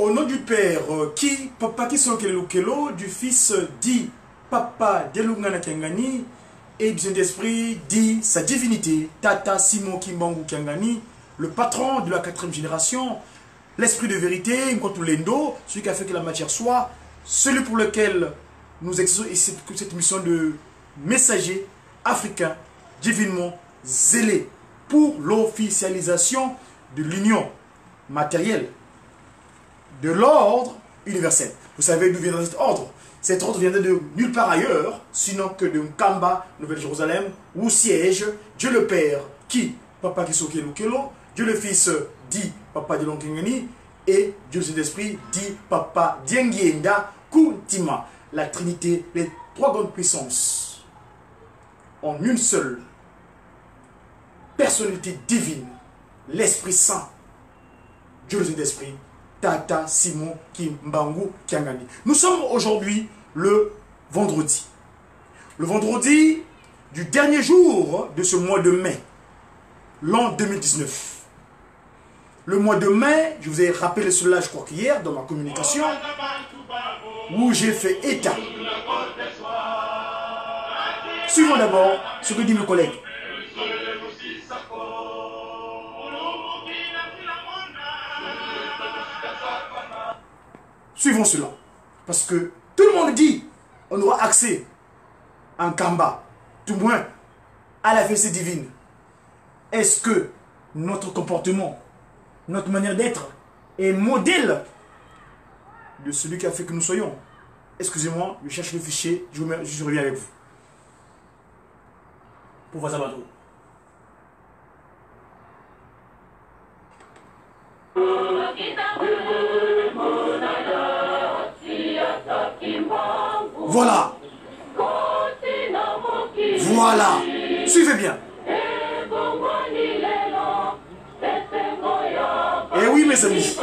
Au nom du Père, qui, Papa Kisolokelo, du Fils dit Papa Delungana Kengani, et du Saint-Esprit dit sa divinité, Tata Simon Kimbangu Kengani, le patron de la 4e génération, l'esprit de vérité, Nkotulendo, celui qui a fait que la matière soit, celui pour lequel nous exerçons cette mission de messager africain, divinement zélé, pour l'officialisation de l'union matérielle de l'ordre universel. Vous savez d'où vient cet ordre? Cet ordre viendrait de nulle part ailleurs, sinon que de Nkamba, Nouvelle-Jérusalem, où siège Dieu le Père, qui, Papa Kisolokelo, Dieu le Fils dit Papa Delongengani, et Dieu le Saint-Esprit dit Papa Diengienda Kuntima. La Trinité, les 3 grandes puissances, en une seule personnalité divine, l'Esprit Saint, Dieu le Saint-Esprit, Tata Simon Kimbangu Kengani. Nous sommes aujourd'hui le vendredi. Le vendredi du dernier jour de ce mois de mai, l'an 2019. Le mois de mai, je vous ai rappelé cela, je crois qu'hier, dans ma communication, où j'ai fait état. Suivons d'abord ce que dit mes collègues. Suivons cela. Parce que tout le monde dit on aura accès en Kamba, tout moins à la fessée divine. Est-ce que notre comportement, notre manière d'être est modèle de celui qui a fait que nous soyons? Excusez-moi, je cherche le fichier, je reviens avec vous. Pour voir ça bientôt. Voilà. Voilà. Suivez bien. Eh oui, mes amis.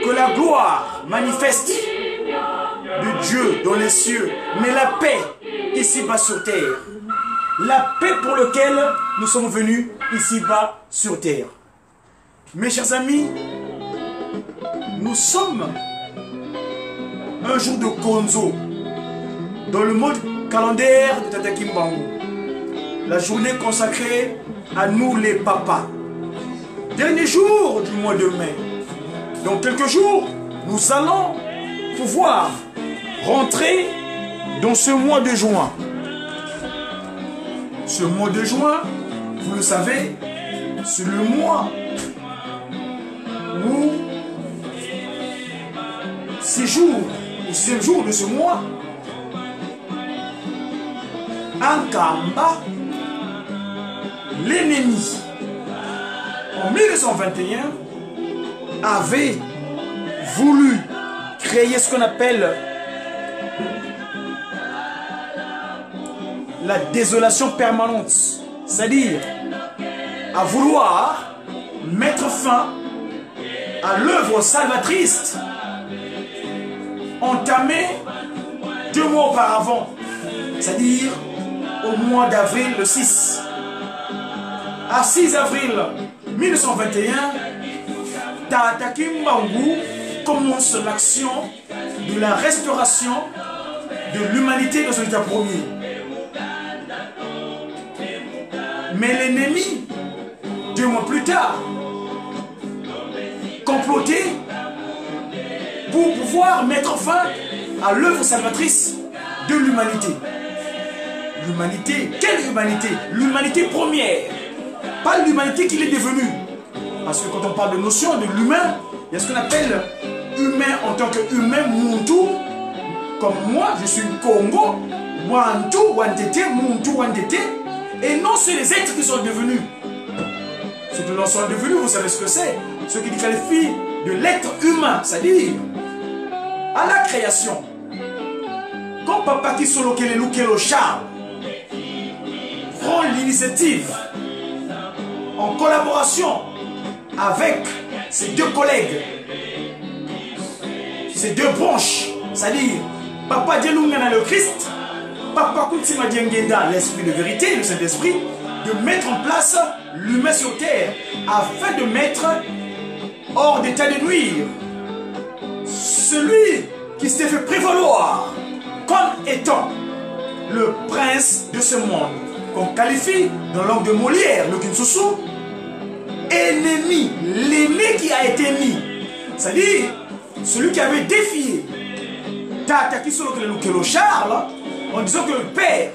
Que la gloire manifeste de Dieu dans les cieux, mais la paix ici-bas sur terre. La paix pour laquelle nous sommes venus ici-bas sur terre. Mes chers amis, nous sommes un jour de Konzo dans le mode calendaire de Tata Kimbangu. La journée consacrée à nous les papas. Dernier jour du mois de mai. Dans quelques jours, nous allons pouvoir rentrer dans ce mois de juin. Ce mois de juin, vous le savez, c'est le mois où 6 jours, au 6e jour de ce mois, Nkamba, l'ennemi, en 1921, avait voulu créer ce qu'on appelle la désolation permanente, c'est-à-dire à vouloir mettre fin à l'œuvre salvatrice entamée 2 mois auparavant, c'est-à-dire au mois d'avril le 6. À 6 avril 1921, Tata Kimbangu commence l'action de la restauration de l'humanité dans son état premier. Mais l'ennemi, 2 mois plus tard, complotait pour pouvoir mettre fin à l'œuvre salvatrice de l'humanité. L'humanité, quelle humanité? L'humanité première, pas l'humanité qu'il est devenu. Parce que quand on parle de notion de l'humain, il y a ce qu'on appelle humain en tant qu'humain, Muntu. Comme moi, je suis Congo, Wantu, Wantete, Muntu, Wantete. Et non, c'est les êtres qui sont devenus. Ceux qui l'en sont devenus, vous savez ce que c'est. Ceux qui qualifient de l'être humain, c'est-à-dire à la création. Quand Papa Kisolo Kelelukelo Charles prend l'initiative en collaboration avec ses 2 collègues, ses 2 branches, c'est-à-dire Papa Dielungana le Christ, Papa Kuntima Diengenda l'esprit de vérité, le Saint-Esprit, de mettre en place l'humain sur terre afin de mettre hors d'état de nuire celui qui s'était fait prévaloir comme étant le prince de ce monde, qu'on qualifie dans la langue de Molière, le Kinsusu, ennemi, l'aîné qui a été mis, c'est-à-dire celui qui avait défié Tata Kisolo Kelelukelo Charles en disant que Père,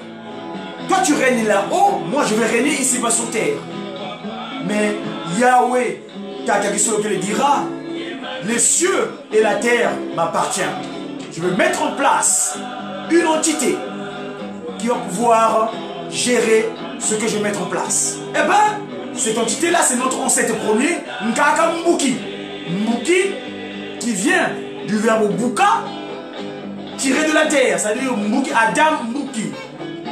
toi tu règnes là-haut, moi je vais régner ici-bas sur terre. Mais Yahweh, Tata Kisolo Kelelukelo dira, les cieux et la terre m'appartiennent. Je vais mettre en place une entité qui va pouvoir gérer ce que je vais mettre en place. Eh bien, cette entité-là, c'est notre ancêtre premier, Nkaka Mbuki. Mbuki, qui vient du verbe Buka, tiré de la terre, c'est-à-dire Mbuki, Adam, Mbuki.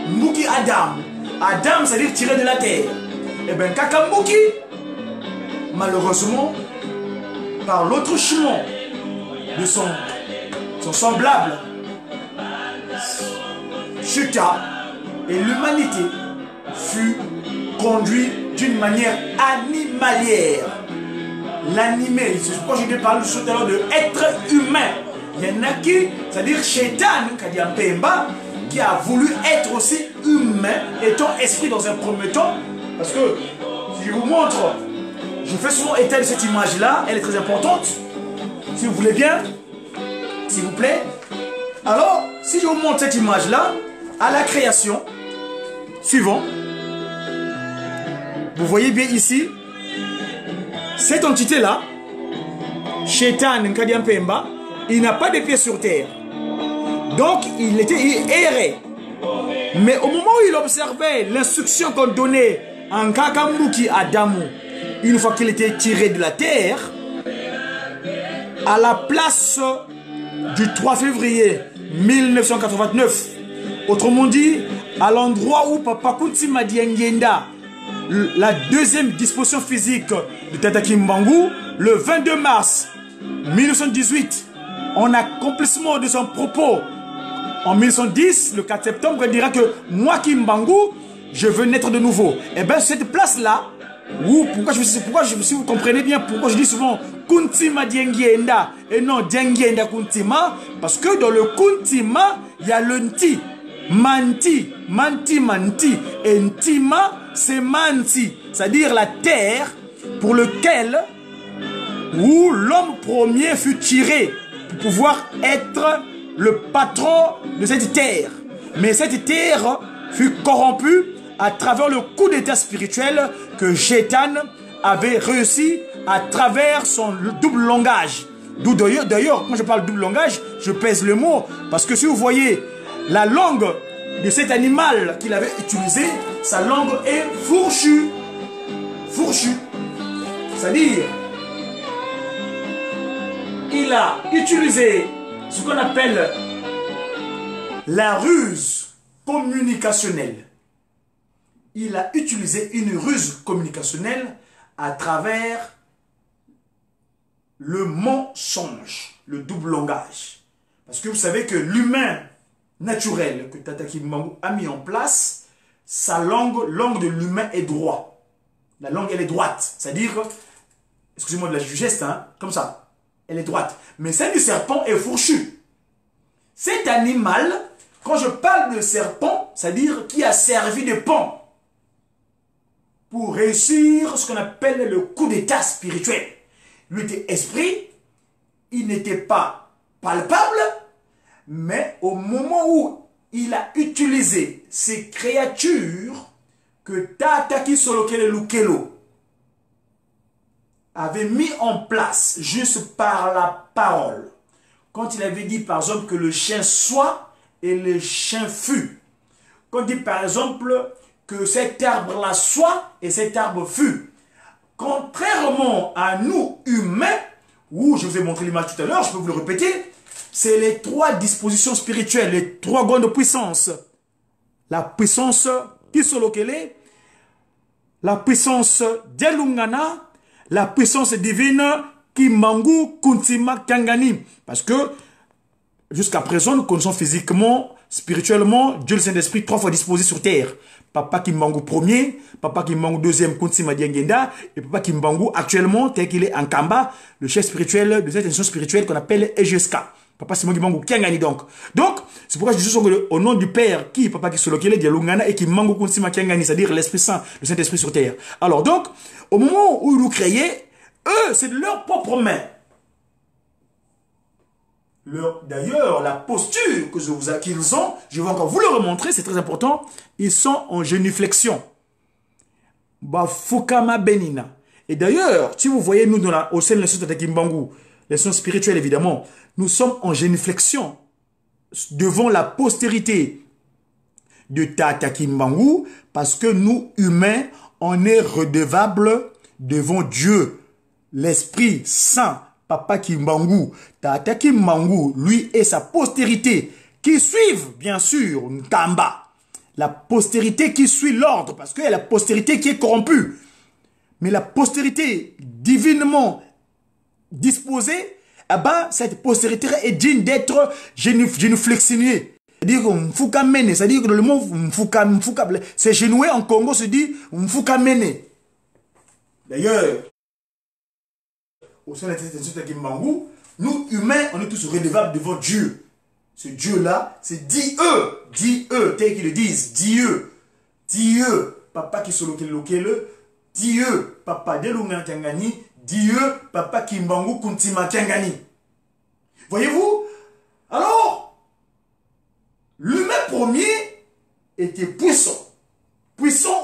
Mbuki, Adam. Adam, c'est-à-dire tiré de la terre. Eh bien, Nkaka Mbuki, malheureusement, par l'autre chemin de son semblable, chuta, et l'humanité fut conduite d'une manière animalière. L'animé, c'est pourquoi je parle tout à l'heure de être humain. Il y en a qui, c'est-à-dire Shaitan, qui a voulu être aussi humain, étant esprit dans un premier temps. Parce que, si je vous montre, je fais souvent état de cette image-là, elle est très importante. Si vous voulez bien, s'il vous plaît. Alors, si je vous montre cette image-là, à la création, suivant, vous voyez bien ici, cette entité-là, Shaitan Nkadian Pemba, il n'a pas de pieds sur terre. Donc, il errait. Mais au moment où il observait l'instruction qu'on donnait en Kakambuki à Adamu, une fois qu'il était tiré de la terre, à la place du 3 février 1989, autrement dit, à l'endroit où Papa Kuntima Diengenda, la deuxième disposition physique de Tata Kimbangu, le 22 mars 1918, en accomplissement de son propos en 1910, le 4 septembre, il dira que moi Kimbangu, je veux naître de nouveau. Et bien cette place-là, pourquoi vous comprenez bien pourquoi je dis souvent Kuntima Diengienda et non Diengienda Kuntima, parce que dans le Kuntima, il y a le Nti, Manti, Manti, Manti, et Ntima, c'est Manti, c'est-à-dire la terre pour lequel où l'homme premier fut tiré pour pouvoir être le patron de cette terre. Mais cette terre fut corrompue à travers le coup d'état spirituel que Shaitan avait réussi à travers son double langage. D'ailleurs, quand je parle double langage, je pèse le mot, parce que si vous voyez la langue de cet animal qu'il avait utilisé, sa langue est fourchue. fourchu. C'est-à-dire, il a utilisé ce qu'on appelle la ruse communicationnelle. Il a utilisé une ruse communicationnelle à travers le mensonge, le double langage. Parce que vous savez que l'humain naturel que Tata Kimbangu a mis en place, sa langue de l'humain est droite. La langue, elle est droite. C'est-à-dire, excusez-moi de la geste, hein, comme ça. Elle est droite. Mais celle du serpent est fourchue. Cet animal, quand je parle de serpent, c'est-à-dire qui a servi de pont pour réussir ce qu'on appelle le coup d'état spirituel. Lui était esprit, il n'était pas palpable, mais au moment où il a utilisé ces créatures que Tataki Solokele Lukelo avait mis en place juste par la parole, quand il avait dit par exemple que le chien soit et le chien fut, quand il dit par exemple que cet arbre-là soit et cet arbre fut, contrairement à nous humains, où je vous ai montré l'image tout à l'heure, je peux vous le répéter, c'est les trois dispositions spirituelles, les trois grandes puissances. La puissance Kisolokele, la puissance Delungana, la puissance divine Kimbangu Kuntima Kangani. Parce que jusqu'à présent, nous connaissons physiquement, spirituellement, Dieu le Saint-Esprit, trois fois disposé sur terre. Papa Kimbangu premier, Papa Kimbangu deuxième, Kuntima Diengenda, et Papa Kimbangu actuellement, tel qu'il est en Kamba, le chef spirituel de cette institution spirituelle qu'on appelle EGSK. Papa Simon Kimbangu Kiangani donc. Donc, c'est pourquoi je dis au nom du Père, qui Papa Kisolokele Dialungana et Kimbangu Kuntima Kiangani, c'est-à-dire l'Esprit Saint, le Saint-Esprit sur terre. Alors donc, au moment où ils nous créaient, eux, c'est de leurs propres mains. D'ailleurs, la posture qu'ils ont, je vais encore vous le remontrer, c'est très important. Ils sont en génuflexion. Bafukama Benina. Et d'ailleurs, si vous voyez, nous, au sein de l'institut de Kimbangu, l'institution spirituelle évidemment, nous sommes en génuflexion devant la postérité de Tata Kimbangu, parce que nous, humains, on est redevables devant Dieu, l'Esprit Saint. Papa Kimbangu, Tata Kimbangu, lui et sa postérité, qui suivent, bien sûr, Nkamba. La postérité qui suit l'ordre, parce qu'il y a la postérité qui est corrompue. Mais la postérité divinement disposée, eh ben, cette postérité est digne d'être génuflexionnée. C'est-à-dire mfoukamene, c'est-à-dire que le mot mfoukamene, c'est genoué en Congo, se dit mfoukamene. D'ailleurs, au sein de cette institution de Kimbangu, nous, humains, on est tous redevables devant Dieu. Ce Dieu-là, c'est Dieu, tel qu'ils le disent, Dieu, Papa Kisolokele, Dieu, Papa Delungana Kiangani, Dieu, Papa Kimbangu Kuntima Kiangani. Voyez-vous? Alors, l'humain premier était puissant,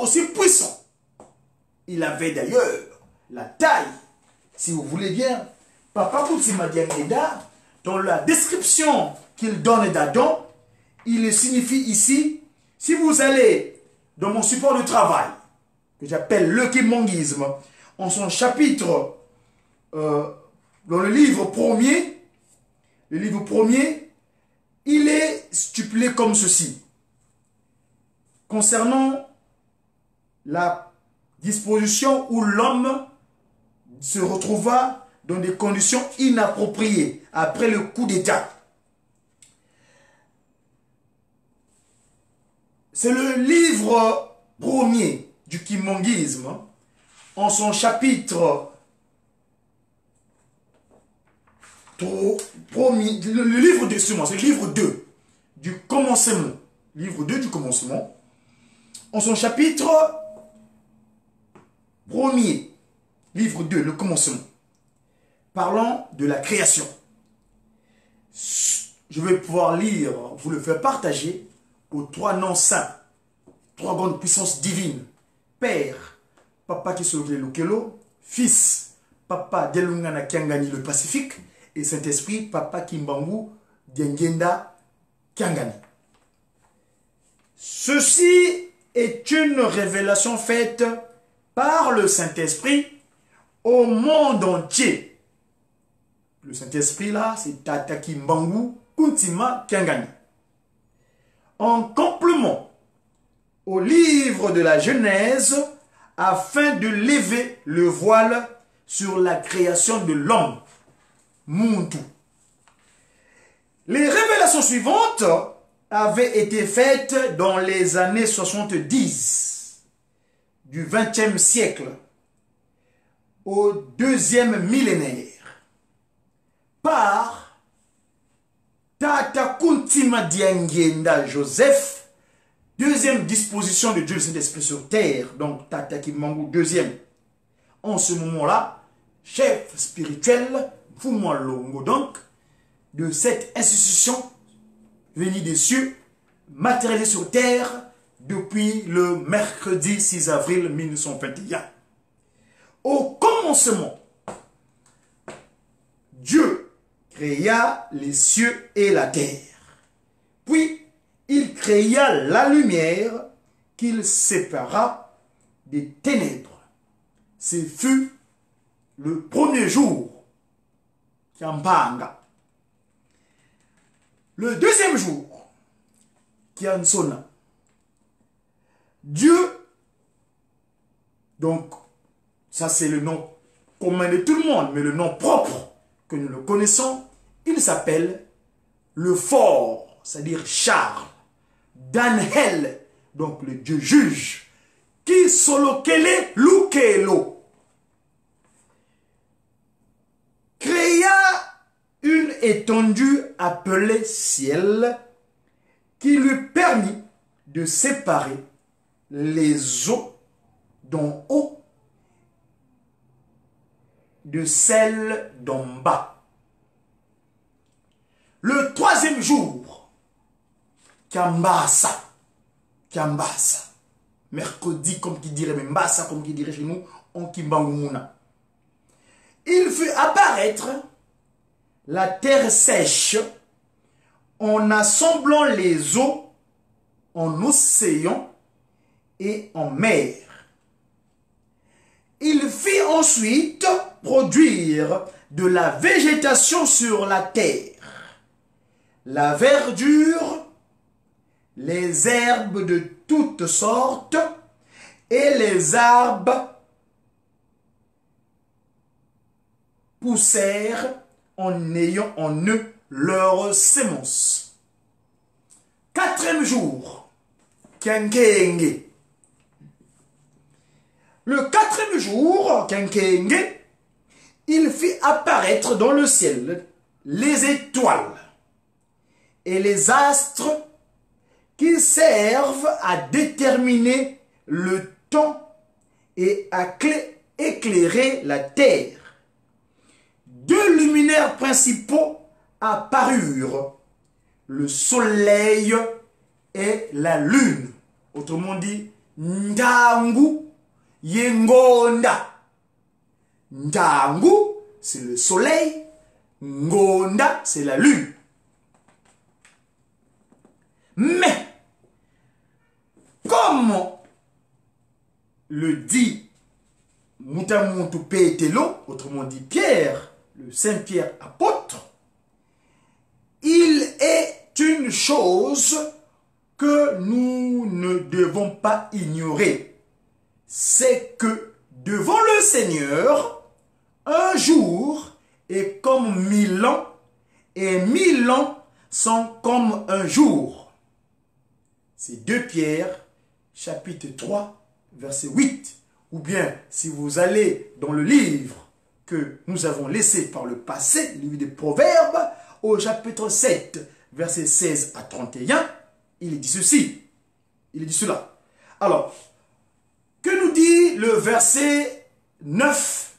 aussi puissant. Il avait d'ailleurs la taille, si vous voulez bien, Papa Kuntima Diangeda, dans la description qu'il donne d'Adam, il le signifie ici, si vous allez dans mon support de travail, que j'appelle le Kimbanguisme, en son chapitre, dans le livre premier, il est stipulé comme ceci. Concernant la disposition où l'homme se retrouva dans des conditions inappropriées après le coup d'État. C'est le livre premier du Kimbanguisme, en son chapitre premier, le livre 2, c'est le livre 2 du commencement, livre 2 du commencement, en son chapitre premier, livre 2, le commencement, parlant de la création. Je vais pouvoir lire, vous le faire partager aux trois noms saints, trois grandes puissances divines. Père, Papa Kisolokele Lukelo, Fils, Papa Delungana Kiangani le Pacifique, et Saint-Esprit, Papa Kimbangu Diengenda Kiangani. Ceci est une révélation faite par le Saint-Esprit au monde entier. Le Saint-Esprit là, c'est Tata Kimbangu Kuntima Kiangani. En complément au livre de la Genèse, afin de lever le voile sur la création de l'homme. Muntu. Les révélations suivantes avaient été faites dans les années 70 du XXe siècle au deuxième millénaire par Tata Kuntima Diangenda Joseph, deuxième disposition de Dieu le Saint-Esprit sur terre, donc Tata Kimbangu deuxième. En ce moment-là, chef spirituel, Fumwa Longo donc, de cette institution venue des cieux, matérialisée sur terre depuis le mercredi 6 avril 1921. Au commencement, Dieu créa les cieux et la terre. Puis, il créa la lumière qu'il sépara des ténèbres. Ce fut le premier jour. Kiampanga. Le deuxième jour, Kiansona. Dieu, donc, ça c'est le nom commun de tout le monde, mais le nom propre que nous le connaissons, il s'appelle le fort, c'est-à-dire Charles, Daniel, donc le Dieu juge, qui solo kele lukelo, créa une étendue appelée ciel qui lui permit de séparer les eaux d'en haut de celles d'en bas. Le troisième jour, Kiambasa, mercredi comme qui dirait, mais Mbassa comme qui dirait chez nous, en Kimbangumuna. Il fut apparaître la terre sèche en assemblant les eaux en océan et en mer. Il fit ensuite produire de la végétation sur la terre, la verdure, les herbes de toutes sortes et les arbres poussèrent en ayant en eux leur sémence. Quatrième jour, Kenkenge. Le quatrième jour, Kenkenge, il fit apparaître dans le ciel les étoiles et les astres qui servent à déterminer le temps et à éclairer la terre. Deux luminaires principaux apparurent, le soleil et la lune. Autrement dit, Ndangu Yengonda. Ndangu, c'est le soleil. Ngonda, c'est la lune. Mais, comme le dit Mutamuntu Petelo, autrement dit Pierre, le Saint-Pierre apôtre, il est une chose que nous ne devons pas ignorer. C'est que devant le Seigneur, un jour est comme 1000 ans et 1000 ans sont comme un jour. C'est 2 Pierre, chapitre 3, verset 8. Ou bien, si vous allez dans le livre que nous avons laissé par le passé, le livre des Proverbes, au chapitre 7, verset 16 à 31, il dit ceci. Il dit cela. Alors, que nous dit le verset 9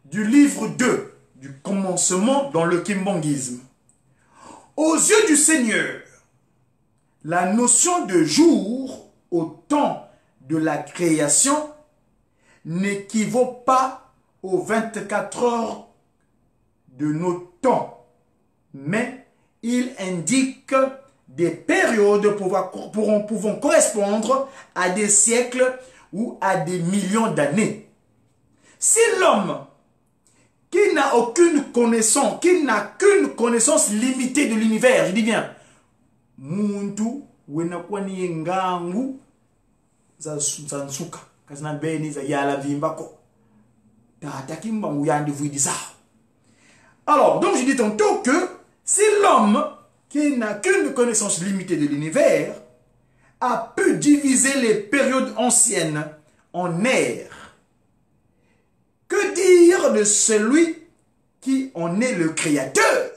du livre 2 du commencement dans le kimbanguisme? Aux yeux du Seigneur, la notion de jour au temps de la création n'équivaut pas aux 24 heures de nos temps, mais il indique des périodes pouvant correspondre à des siècles ou à des millions d'années. Si l'homme qui n'a aucune connaissance, qui n'a qu'une connaissance limitée de l'univers, je dis bien, muntu wenakwani ngangu za nsuka kazina beni za yala vimbako tataki mbangu yandi vuidisa. Alors, donc je dis tantôt que si l'homme qui n'a qu'une connaissance limitée de l'univers a pu diviser les périodes anciennes en ères, que dire de celui qui en est le créateur,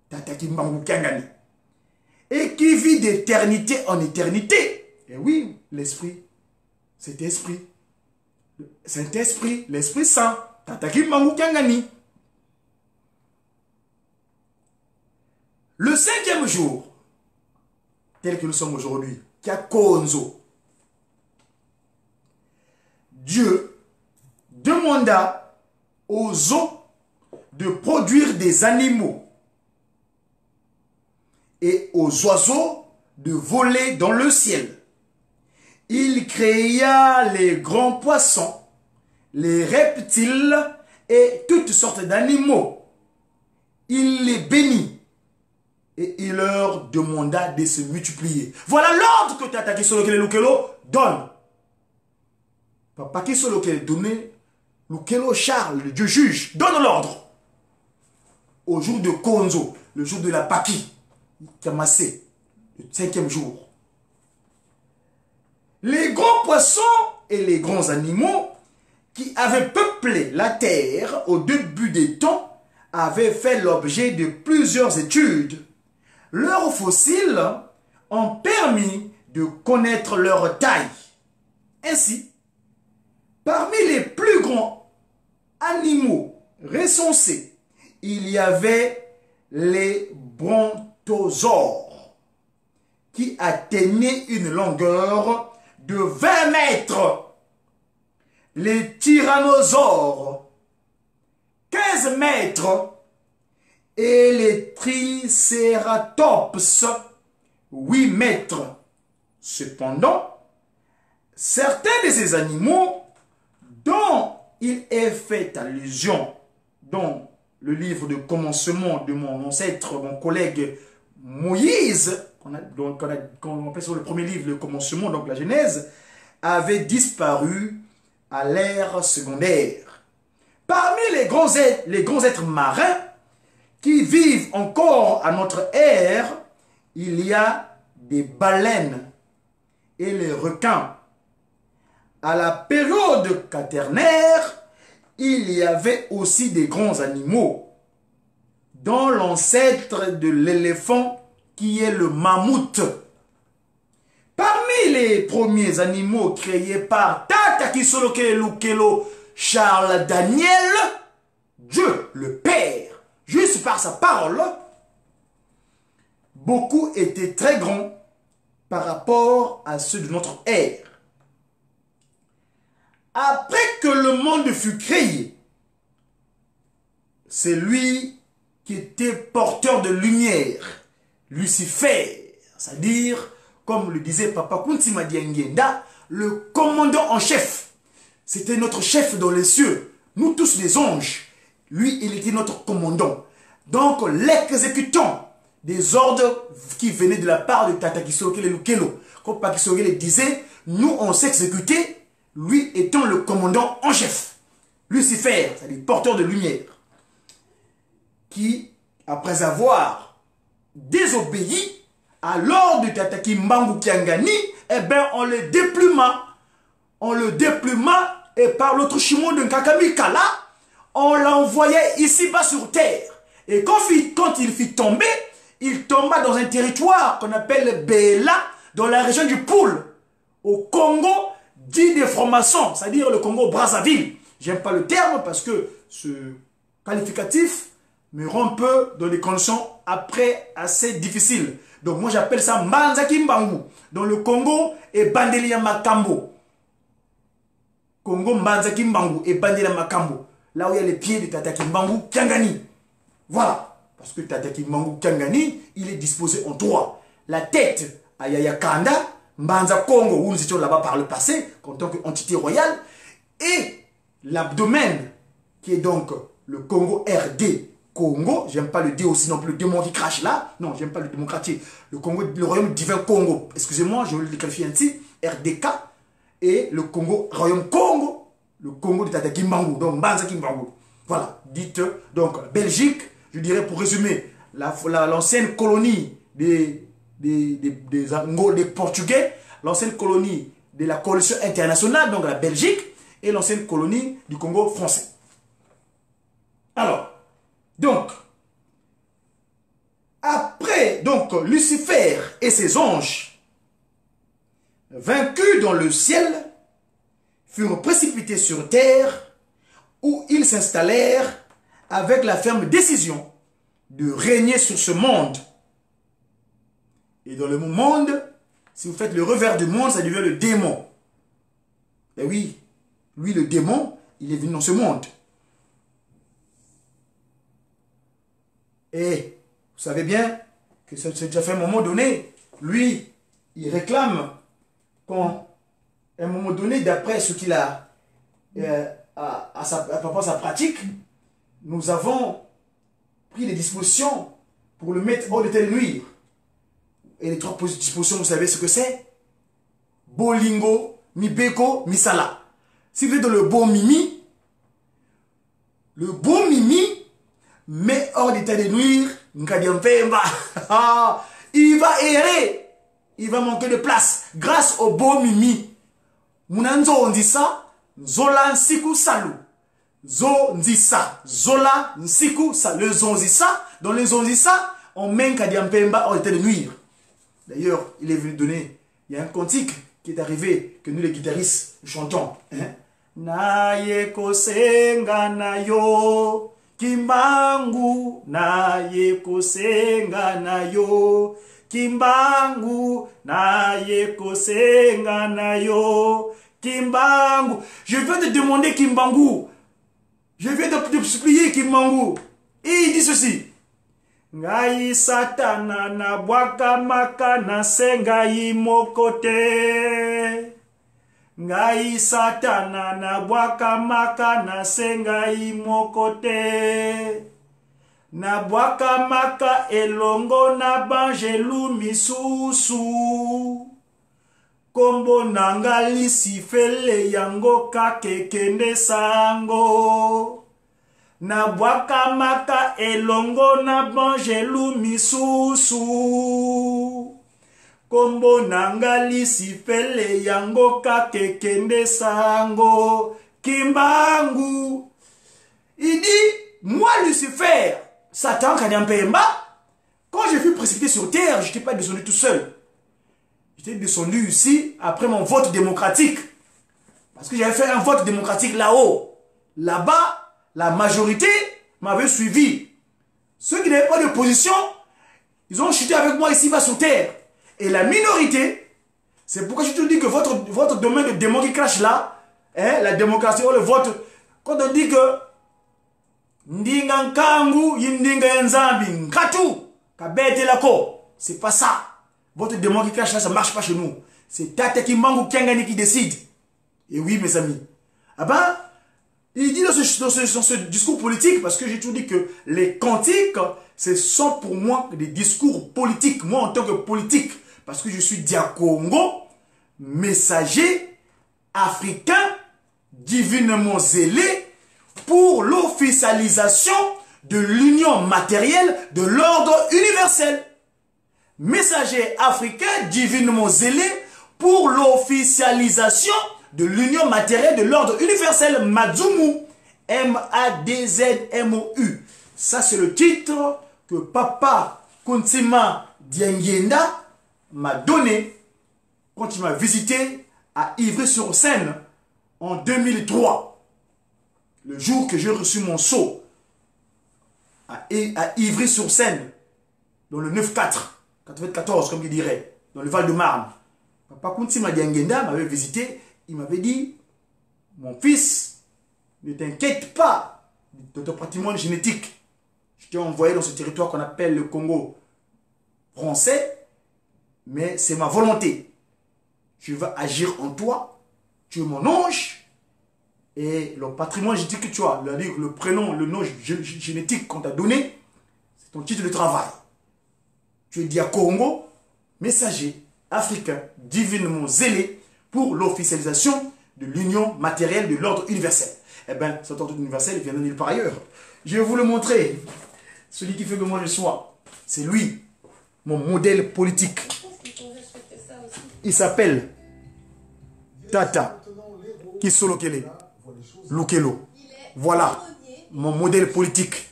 Tataki Mbangu Kangani, et qui vit d'éternité en éternité? Et oui, l'esprit, cet esprit, le Saint-Esprit, l'Esprit Saint, Tataki Mbangu Kangani. Le 5e jour, tel que nous sommes aujourd'hui, Kakonzo, Dieu demanda aux eaux de produire des animaux et aux oiseaux de voler dans le ciel. Il créa les grands poissons, les reptiles et toutes sortes d'animaux. Il les bénit et il leur demanda de se multiplier. Voilà l'ordre que Tataki Solokele Lukelo donne. Papa qui Solokele donné, Lukelo Charles, le Dieu juge, donne l'ordre. Au jour de Konzo, le jour de la Paki, Kamassé, le 5e jour. Les grands poissons et les grands animaux qui avaient peuplé la terre au début des temps avaient fait l'objet de plusieurs études. Leurs fossiles ont permis de connaître leur taille. Ainsi, parmi les plus grands animaux recensés, il y avait les brontosaures qui atteignaient une longueur de 20 mètres. Les tyrannosaures, 15 mètres. Et les tricératops, 8 mètres. Cependant, certains de ces animaux dont il est fait allusion dans le livre de commencement de mon ancêtre, mon collègue Moïse, qu'on appelle sur le premier livre, le commencement, donc la Genèse, avaient disparu à l'ère secondaire. Parmi les grands êtres marins qui vivent encore à notre ère, il y a des baleines et les requins. À la période quaternaire, il y avait aussi des grands animaux, dont l'ancêtre de l'éléphant qui est le mammouth. Parmi les premiers animaux créés par Tataki Solokele Lukelo Charles Daniel, Dieu le Père, juste par sa parole, beaucoup étaient très grands par rapport à ceux de notre ère. Après que le monde fut créé, c'est lui qui était porteur de lumière, Lucifer, c'est-à-dire, comme le disait Papa Kuntima Diengenda, le commandant en chef. C'était notre chef dans les cieux, nous tous les anges. Lui, il était notre commandant. Donc, l'exécutant des ordres qui venaient de la part de Tataki Solokele Lukelo. Comme Papa Solokele disait, nous on s'exécutait, lui étant le commandant en chef. Lucifer, c'est-à-dire porteur de lumière, qui, après avoir désobéi à l'ordre de Tataki Mbangu Kiangani, eh bien, on le dépluma. On le dépluma et par l'autre chimon de Nkakami Kala, on l'envoyait ici-bas sur terre. Et quand il fit tomber, il tomba dans un territoire qu'on appelle Bela, dans la région du Poul, au Congo, dit des francs-maçons, c'est-à-dire le Congo-Brazzaville. J'aime pas le terme parce que ce qualificatif me rend un peu dans des conditions après assez difficiles. Donc moi j'appelle ça Mbanzaki Mbangu, dans le Congo et Bandelia Makambo. Congo Mbanzaki Mbangu et Bandelia Makambo. Là où il y a les pieds de Tataki Mbangu Kiangani. Voilà. Parce que Tataki Mbangu Kiangani, il est disposé en trois. La tête à Yaya Kanda, Mbanza Congo, où nous étions là-bas par le passé, en tant qu'entité royale, et l'abdomen, qui est donc le Congo RD, Congo, j'aime pas le D aussi non plus, le démon qui crache là, non, j'aime pas le démocratie, le Congo, le royaume divin Congo, excusez-moi, je vais le qualifier ainsi, RDK, et le Congo, royaume Congo, le Congo de Tata Kimbangu, donc Mbanza Kimbangu. Voilà, dites donc Belgique, je dirais pour résumer, l'ancienne colonie des Portugais, l'ancienne colonie de la coalition internationale, donc la Belgique, et l'ancienne colonie du Congo français. Alors, donc, après donc Lucifer et ses anges, vaincus dans le ciel, furent précipités sur terre, où ils s'installèrent avec la ferme décision de régner sur ce monde. Et dans le monde, si vous faites le revers du monde, ça devient le démon. Et oui, lui le démon, il est venu dans ce monde. Et vous savez bien que c'est déjà fait à un moment donné, lui, il réclame qu'à un moment donné, d'après ce qu'il a à sa pratique, nous avons pris des dispositions pour le mettre hors d'état de nuire. Et les 3 dispositions, vous savez ce que c'est? Bolingo, Mibeko, Misala. Si vous êtes dans le bon mimi met hors d'état de nuire, il va errer, il va manquer de place grâce au bon mimi. Munanzo on dit ça, Zola Nsiku Salu. Zo Nzisa, Zola Nsiku Salu. Le Zonzissa, dans le Zonzissa, on met Kadiampemba hors d'état de nuire. D'ailleurs, il est venu donner, il y a un cantique qui est arrivé, que nous les guitaristes chantons. Na yeko senga na yo, Kimbangu, na yeko senga na yo, Kimbangu, na yeko senga na yo, Kimbangu. Je viens de demander Kimbangu. Je viens de supplier Kimbangu. Et il dit ceci. Ngai satana na bwaka maka na sengai mokote. Ngai satana na bwaka maka na sengai mokote. Na bwaka maka elongo na banjelu misusu. Kombo nanga lisifele yango kakekende sango. Na bwaka maka elongo na banjelu misusu. Kombo nanga lisifele yango kakekende sango. Kimbangu. Il dit, moi Lucifer, Satan Kanyampemba, quand je fus précipité sur terre, je n'étais pas descendu tout seul. J'étais descendu ici après mon vote démocratique. Parce que j'avais fait un vote démocratique là-haut. Là-bas, la majorité m'avait suivi. Ceux qui n'avaient pas de position, ils ont chuté avec moi ici-bas sur terre. Et la minorité, c'est pourquoi je te dis que votre domaine de démon qui crache là, hein, la démocratie ou le vote, quand on dit que Ndinga Nkangu, Yindinga Nzambi, Nkatu, Kabete Lako, c'est pas ça. Votre démon qui crache là, ça ne marche pas chez nous. C'est Tata Kimbangu Kiangani qui décide. Et oui, mes amis. Ah ben, il dit dans ce discours politique, parce que j'ai toujours dit que les cantiques, ce sont pour moi des discours politiques. Moi, en tant que politique, parce que je suis Diakongo, messager africain, divinement zélé, pour l'officialisation de l'union matérielle de l'ordre universel. Messager africain divinement zélé pour l'officialisation de l'union matérielle de l'ordre universel Madzumu. M-A-D-Z-M-O-U. Ça, c'est le titre que Papa Kuntima Diengenda m'a donné quand il m'a visité à Ivry-sur-Seine en 2003. Le jour que j'ai reçu mon sceau à Ivry-sur-Seine, dans le 9-4, 94, comme il dirait, dans le Val-de-Marne. Papa Kuntima Diengenda m'avait visité, il m'avait dit, mon fils, ne t'inquiète pas de ton patrimoine génétique. Je t'ai envoyé dans ce territoire qu'on appelle le Congo français, mais c'est ma volonté. Je vais agir en toi, tu es mon ange, Et le patrimoine génétique que tu as, le prénom, le nom génétique qu'on t'a donné, c'est ton titre de travail. Tu es Dia-Congo, messager africain divinement zélé pour l'officialisation de l'union matérielle de l'ordre universel. Eh bien, cet ordre universel vient de nulle part ailleurs. Je vais vous le montrer. Celui qui fait que moi je sois, c'est lui, mon modèle politique. Il s'appelle Tata Kisolokele Lukelo. Voilà mon modèle politique.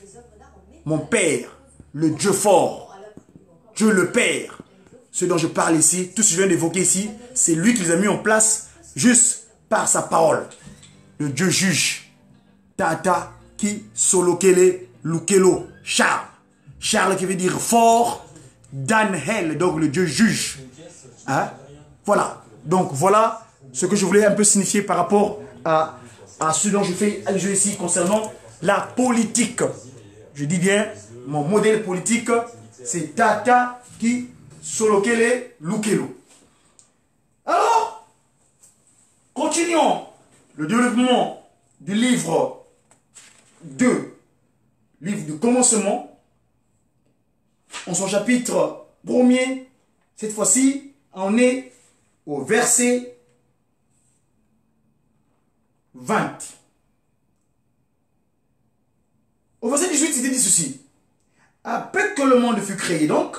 Mon père, le Dieu fort, Dieu le Père. Ce dont je parle ici, tout ce que je viens d'évoquer ici, c'est lui qui les a mis en place juste par sa parole. Le Dieu juge. Tata Kisolokele Lukelo. Charles. Charles qui veut dire fort. Danhel, donc le Dieu juge. Hein? Voilà. Donc voilà ce que je voulais un peu signifier par rapport à ce dont je fais allusion ici concernant la politique. Je dis bien, mon modèle politique, c'est Tata Kisolokele Lukelo. Alors, continuons le développement du livre 2, livre du commencement, en son chapitre 1er. Cette fois-ci, on est au verset 20. Au verset 18, il dit ceci. Après que le monde fut créé, donc,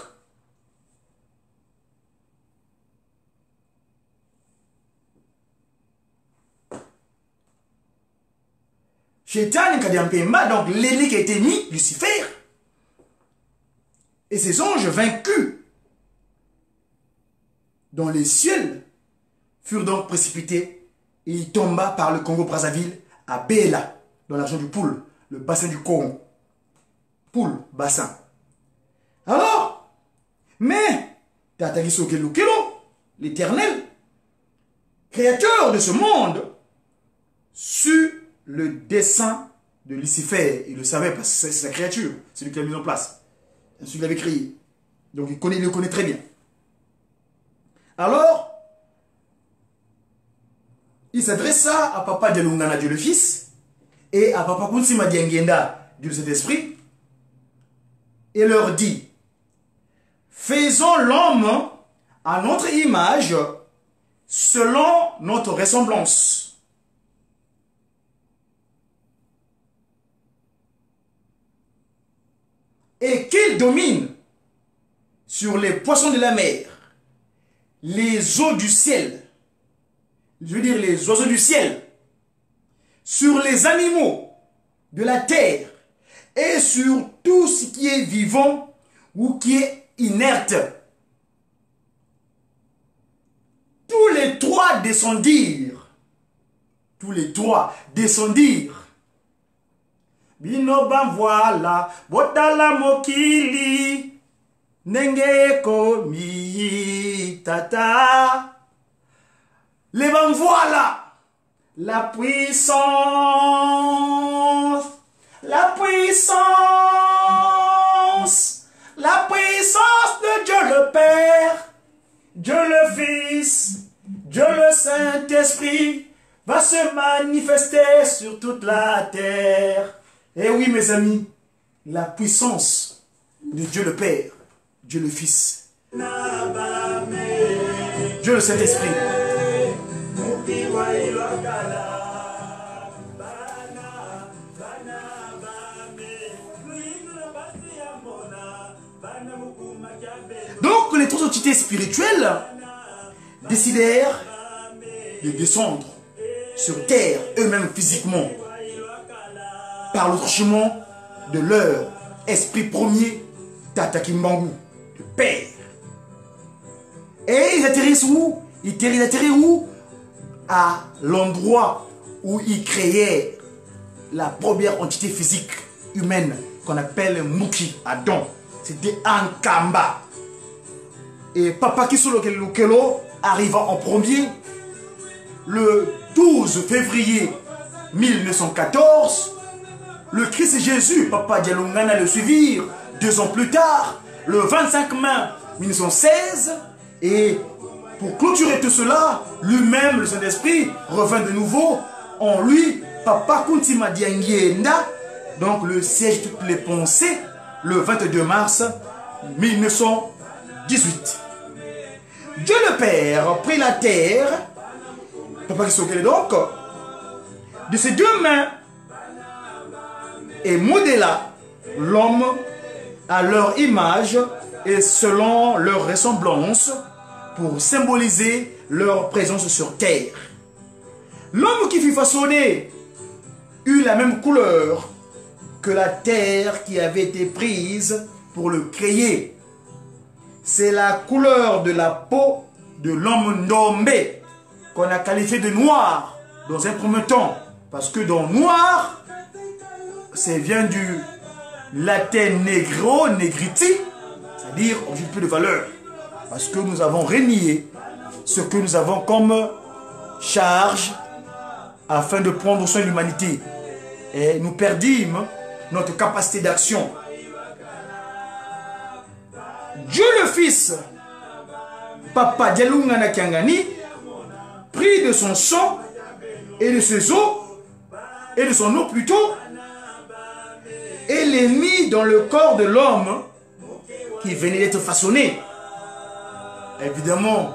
Shaitan Nkadiampemba, donc l'ennemi qui a été mis, Lucifer, et ses anges vaincus dans les cieux furent donc précipités et il tomba par le Congo-Brazzaville à Béla, dans la région du Poul, le bassin du Congo. Poul, bassin. Alors, mais Tata Kisolokele Lukelo, l'Éternel, créateur de ce monde, sut le dessein de Lucifer. Il le savait parce que c'est sa créature, c'est lui qui l'a mis en place. C'est celui qui l'avait créé. Donc il le connaît très bien. Alors, il s'adressa à Papa Dialungana, Dieu le Fils, et à Papa Kunsima Diengenda, Dieu le Saint-Esprit, et leur dit, faisons l'homme à notre image, selon notre ressemblance. Et qu'il domine sur les poissons de la mer, les eaux du ciel, je veux dire les oiseaux du ciel, sur les animaux de la terre et sur tout ce qui est vivant ou qui est inerte. Tous les trois descendirent. Tous les trois descendirent. Bino ban voilà, botala mokili, nenge komi tata. Les ban voilà, la puissance de Dieu le Père, Dieu le Fils, Dieu le Saint-Esprit va se manifester sur toute la terre. Eh oui, mes amis, la puissance de Dieu le Père, Dieu le Fils, Dieu le Saint-Esprit. Donc, les trois entités spirituelles décidèrent de descendre sur terre, eux-mêmes physiquement, par le truchement de leur esprit premier, Tata Kimbangu, le Père. Et ils atterrissent où? Ils atterrissent où? À l'endroit où ils créaient la première entité physique humaine qu'on appelle Muki, Adam. C'était Ankamba. Et Papa Kisolokele Lukelo arriva en premier le 12 février 1914. Le Christ Jésus, Papa Dialungana, le suivirent 2 ans plus tard, le 25 mai 1916. Et pour clôturer tout cela, lui-même, le Saint-Esprit, revint de nouveau en lui Papa Kuntima Diangienda, donc le siège de toutes les pensées, le 22 mars 1918. Dieu le Père prit la terre, Papa Kisokele donc, de ses deux mains et modéla l'homme à leur image et selon leur ressemblance pour symboliser leur présence sur terre. L'homme qui fut façonné eut la même couleur que la terre qui avait été prise pour le créer. C'est la couleur de la peau de l'homme Ndombé qu'on a qualifié de noir dans un premier temps. Parce que dans noir, ça vient du latin negro, negriti, c'est-à-dire objet peu de valeur. Parce que nous avons renié ce que nous avons comme charge afin de prendre soin de l'humanité. Et nous perdîmes notre capacité d'action. Dieu le Fils, Papa Dialungana Kiangani, prit de son sang et de ses eaux, et de son eau plutôt, et les mit dans le corps de l'homme qui venait d'être façonné. Évidemment,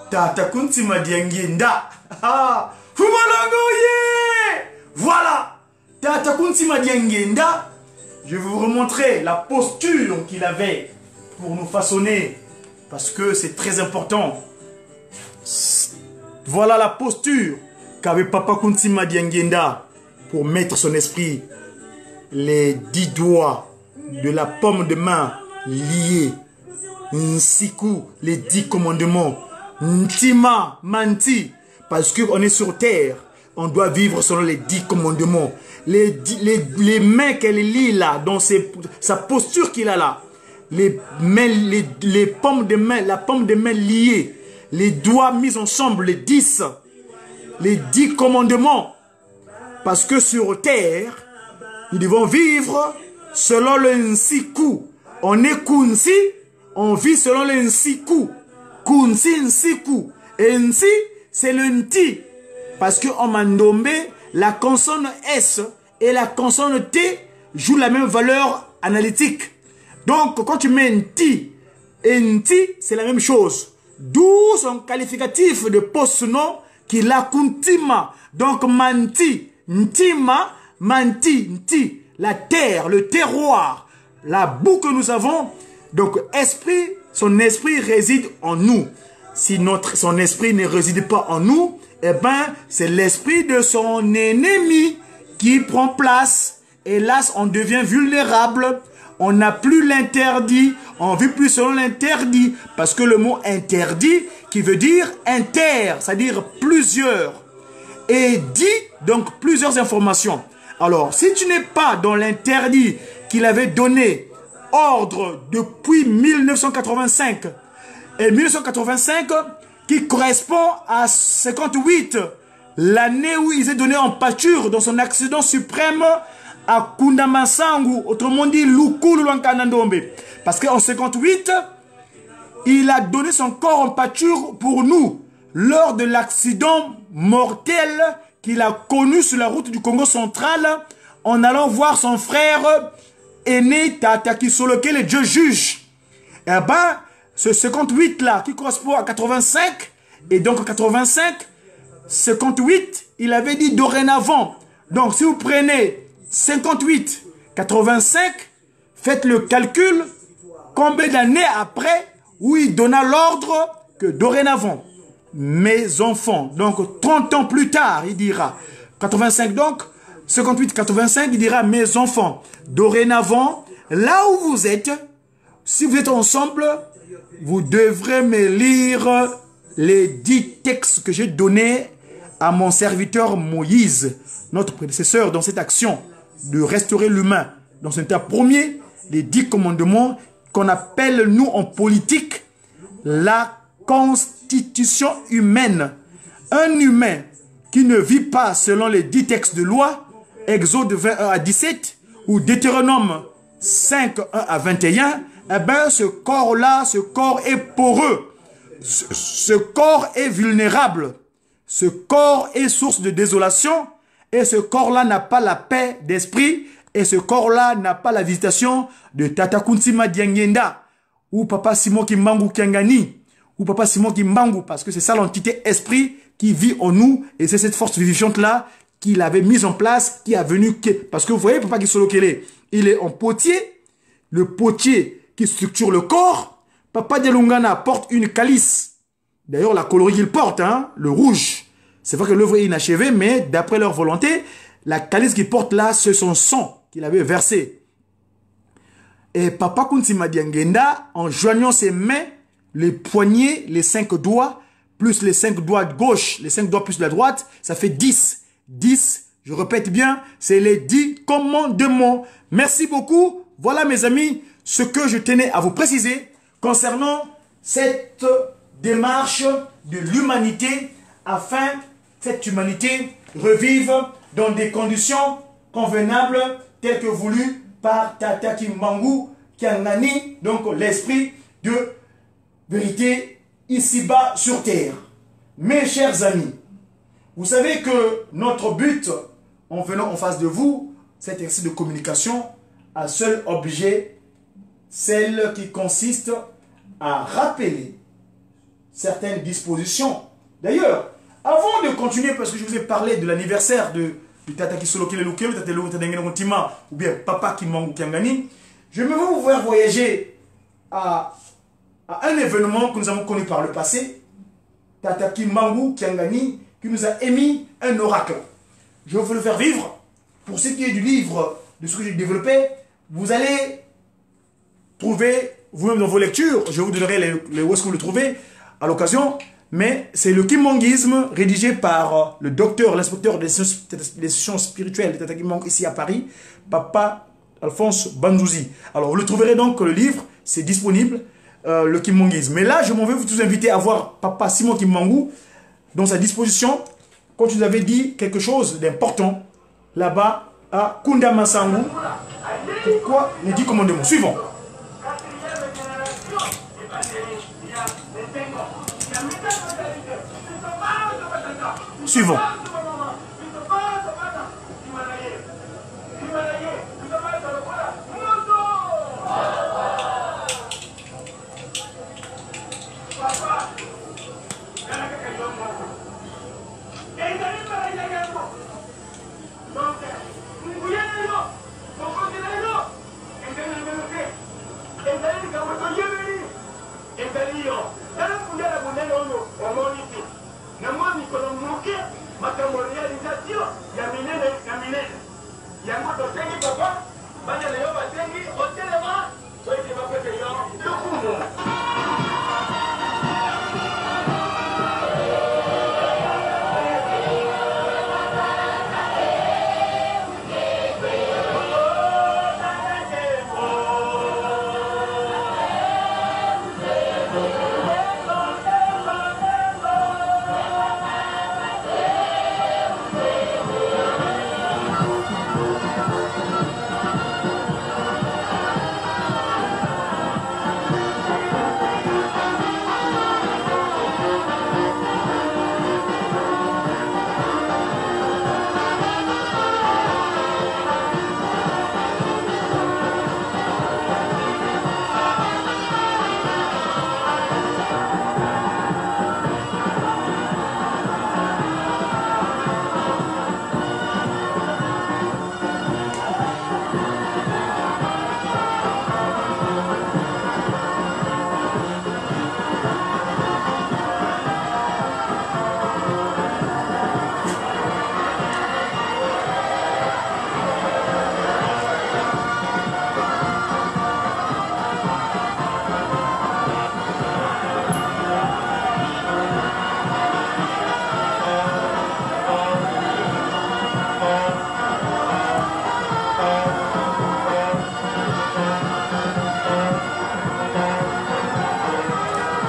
Tata Kuntima Diangienda. Voilà, Tata Kuntima Diangienda. Je vais vous remontrer la posture qu'il avait pour nous façonner, parce que c'est très important. Voilà la posture qu'avait Papa Kuntima Diangienda pour mettre son esprit. Les 10 doigts de la paume de main liés. Nsiku, les 10 commandements. Ntima, manti. Parce qu'on est sur terre, on doit vivre selon les 10 commandements. Les mains qu'elle lit là, dans sa posture qu'il a là. Les paumes de main, la paume de main liée. Les doigts mis ensemble, les 10. Les 10 commandements. Parce que sur terre, nous devons vivre selon le Nsiku. On est Kunsi, on vit selon le Nsiku. Kunsi, Nsiku. Et Nsi, c'est le Nti. Parce qu'en Mandombe, la consonne S et la consonne T jouent la même valeur analytique. Donc, quand tu mets Nti et Nti, c'est la même chose. D'où son qualificatif de post-nom qui l'a Kuntima. Donc, Manti, Ntima, Manti, Nti, la terre, le terroir, la boue que nous avons. Donc, esprit, son esprit réside en nous. Si son esprit ne réside pas en nous, eh ben, c'est l'esprit de son ennemi qui prend place. Hélas, on devient vulnérable. On n'a plus l'interdit. On vit plus selon l'interdit. Parce que le mot interdit, qui veut dire inter, c'est-à-dire plusieurs. Et dit, donc, plusieurs informations. Alors, si tu n'es pas dans l'interdit qu'il avait donné ordre depuis 1985, et 1985 qui correspond à 58, l'année où il s'est donné en pâture dans son accident suprême à Kundamasangu, autrement dit Lukulu Lankanandombe. Parce qu'en 58, il a donné son corps en pâture pour nous lors de l'accident mortel qu'il a connu sur la route du Congo central en allant voir son frère aîné Tata Kisoloke, le Dieu juge. Eh ben, ce 58 là qui correspond à 85, et donc 85, 58, il avait dit dorénavant. Donc si vous prenez 58, 85, faites le calcul, combien d'années après où il donna l'ordre que dorénavant, mes enfants, donc 30 ans plus tard, il dira, 85 donc, 58, 85, il dira, mes enfants, dorénavant, là où vous êtes, si vous êtes ensemble, vous devrez me lire les 10 textes que j'ai donnés à mon serviteur Moïse, notre prédécesseur dans cette action de restaurer l'humain. Dans cet état premier, les 10 commandements qu'on appelle, nous, en politique, la constitution humaine. Un humain qui ne vit pas selon les 10 textes de loi, Exode 21 à 17, ou Deutéronome 5, 1 à 21, eh bien, ce corps-là, ce corps est poreux. Ce corps est vulnérable. Ce corps est source de désolation. Et ce corps-là n'a pas la paix d'esprit. Et ce corps-là n'a pas la visitation de Tata Kuntima Diangenda ou Papa Simon Kimbangu Kiangani ou Papa Simon Kimbangu, parce que c'est ça l'entité esprit qui vit en nous et c'est cette force vivifiante-là qu'il avait mise en place, qui a venu... Parce que vous voyez, Papa Kisolo Kele, il est en potier, le potier qui structure le corps. Papa Delungana porte une calice. D'ailleurs, la colorie qu'il porte, hein, le rouge. C'est vrai que l'œuvre est inachevée, mais d'après leur volonté, la calice qu'il porte là, c'est son sang qu'il avait versé. Et Papa Kuntima Diangenda, en joignant ses mains, les poignets, les 5 doigts, plus les 5 doigts de gauche, les 5 doigts plus la droite, ça fait 10. 10, je répète bien, c'est les 10 commandements. Merci beaucoup. Voilà mes amis, ce que je tenais à vous préciser concernant cette démarche de l'humanité afin que cette humanité revive dans des conditions convenables telles que voulues par Tata Kimbangu Kiangani, donc l'esprit de vérité ici-bas sur terre. Mes chers amis, vous savez que notre but, en venant en face de vous, cet exercice de communication, a seul objet, celle qui consiste à rappeler certaines dispositions. D'ailleurs, avant de continuer, parce que je vous ai parlé de l'anniversaire de Tata Kisolo Kelelukelo, Tata Lou Tadengena Kontima, ou bien Papa Kimbangu Kiangani, je vais vous faire voyager à un événement que nous avons connu par le passé, Tata Kimbangu Kiangani, qui nous a émis un oracle. Je vais vous le faire vivre. Pour ce qui est du livre, de ce que j'ai développé, vous allez trouver vous-même dans vos lectures, je vous donnerai où est-ce que vous le trouvez à l'occasion, mais c'est le kimbanguisme rédigé par le docteur, l'inspecteur des sciences spirituelles de Tata Kimbangu ici à Paris, Papa Alphonse Bandouzi. Alors vous le trouverez donc, le livre, c'est disponible, le kimbanguisme. Mais là, je m'en vais vous inviter à voir Papa Simon Kimbangu dans sa disposition, quand tu nous avais dit quelque chose d'important, là-bas, à Kunda Masangu. Pourquoi les 10 commandements? Suivons. Suivons.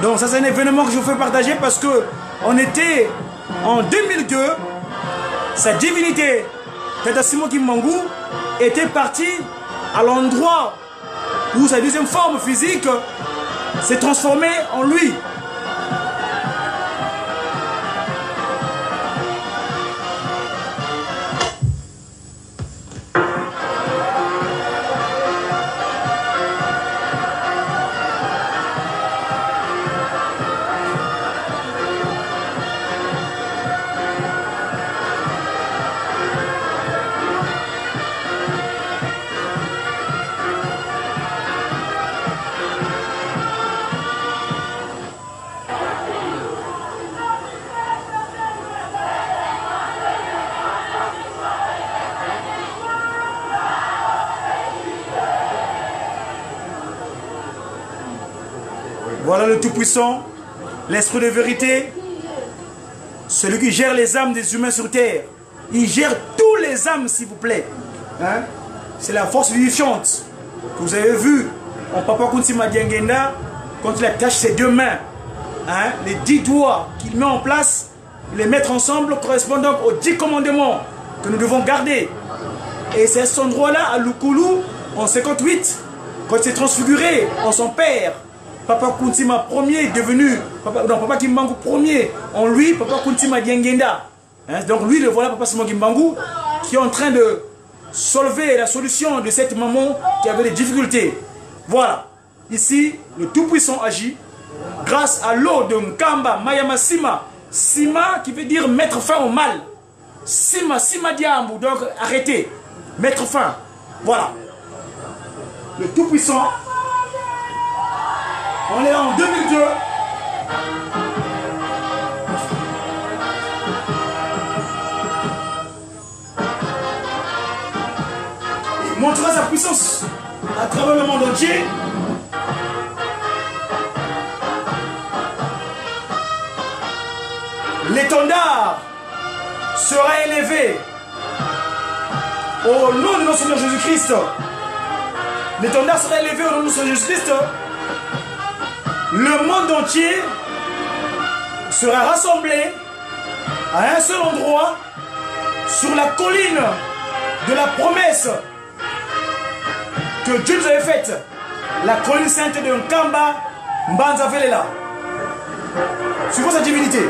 Donc ça c'est un événement que je vous fais partager parce que on était en 2002, sa divinité Tata Simon Kimbangu était parti à l'endroit où sa deuxième forme physique s'est transformée en lui. Voilà le Tout-Puissant, l'Esprit de vérité, celui qui gère les âmes des humains sur terre. Il gère tous les âmes, s'il vous plaît. Hein? C'est la force vivifiante que vous avez vu en Papa Kunti Madiangenda quand il attache ses deux mains. Hein? Les 10 doigts qu'il met en place, les mettre ensemble correspondent donc aux 10 commandements que nous devons garder. Et c'est à cet endroit-là, à Lukulu, en 58, quand il s'est transfiguré en son père, Papa Kuntima premier est devenu, Papa Kimbangu premier, en lui, Papa Kuntima Diengenda. Hein, donc lui, le voilà, Papa Simon Kimbangu, qui est en train de solver la solution de cette maman qui avait des difficultés. Voilà. Ici, le Tout-Puissant agit grâce à l'eau de Nkamba, Mayama Sima. Sima qui veut dire mettre fin au mal. Sima, Sima Diambu, donc arrêter, mettre fin. Voilà. Le Tout-Puissant. On est là en 2002. Il montrera sa puissance à travers le monde entier. L'étendard sera élevé au nom de notre Seigneur Jésus-Christ. L'étendard sera élevé au nom de notre Seigneur Jésus-Christ. Le monde entier sera rassemblé à un seul endroit sur la colline de la promesse que Dieu nous avait faite, la colline sainte de Nkamba Mbanza Velela, suivant sa divinité.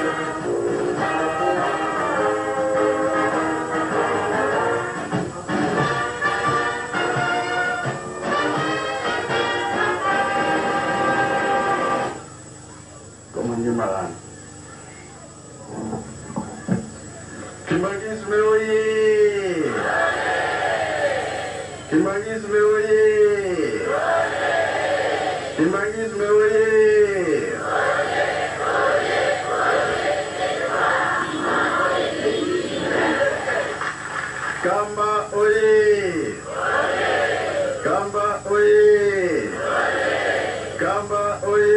Kimbangisme oye! Kimbangisme oye! Kimbangisme oye! Kamba oye! Kamba oye! Kamba oye!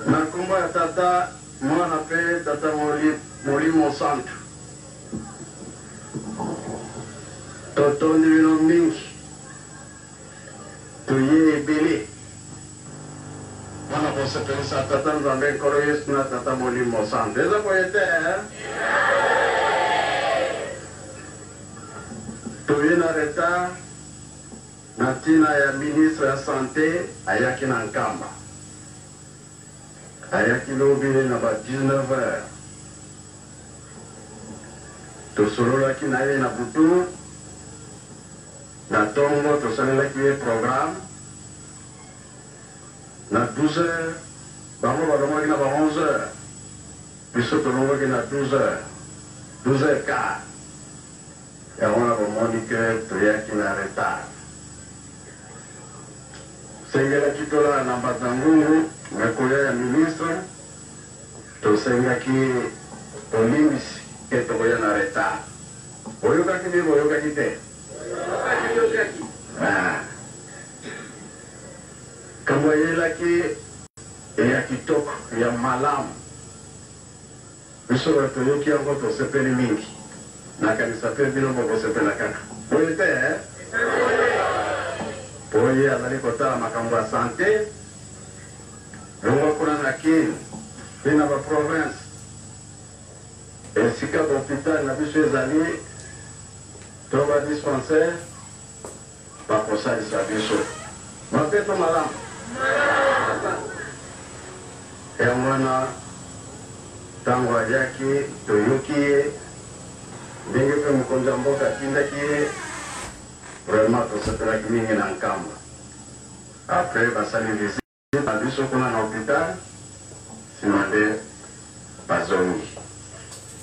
Nakumba tata mwana pe tata molimo santu totondi bino mingi tuye ebele mwana kosepelisa tata nzambe nkolo yesu na tata molimo santu eza boye te toye na retard na ntina ya ministre ya sante ayaki na Nkamba ayaki lobi na ba 19 heures tosololaki na ye na butu na ntongo tosalelaki ye programme na 12 heures bango balongwaki na ba 11 heures biso tolongwaki na 12 heures 12 heures quart yango na bomoni ke toyaki na retard sengelaki tola na Batangungu nakoya ya ministre tosengaki tolimbisi ke tokoya na retard oyokaki nde boyokaki te kambo eyelaki eya kitoko ya malamu biso toyoki yango tosepeli mingi nakanisa mpe bino bokosepela kaka boye te Poye azali kotala makambo ya sante longo kuna na kini mpe na baprovince esika bahôpital na biso ezali to badispensaire bakosalisa biso mabe to malamu yango wana ntango aliaki toyoki ye ndenge mpe mokonzi ya mboka atindaki ye vraiment tosepelaki mingi na Nkamba après basali visite na biso kuna na hôpital nsima nde bazongi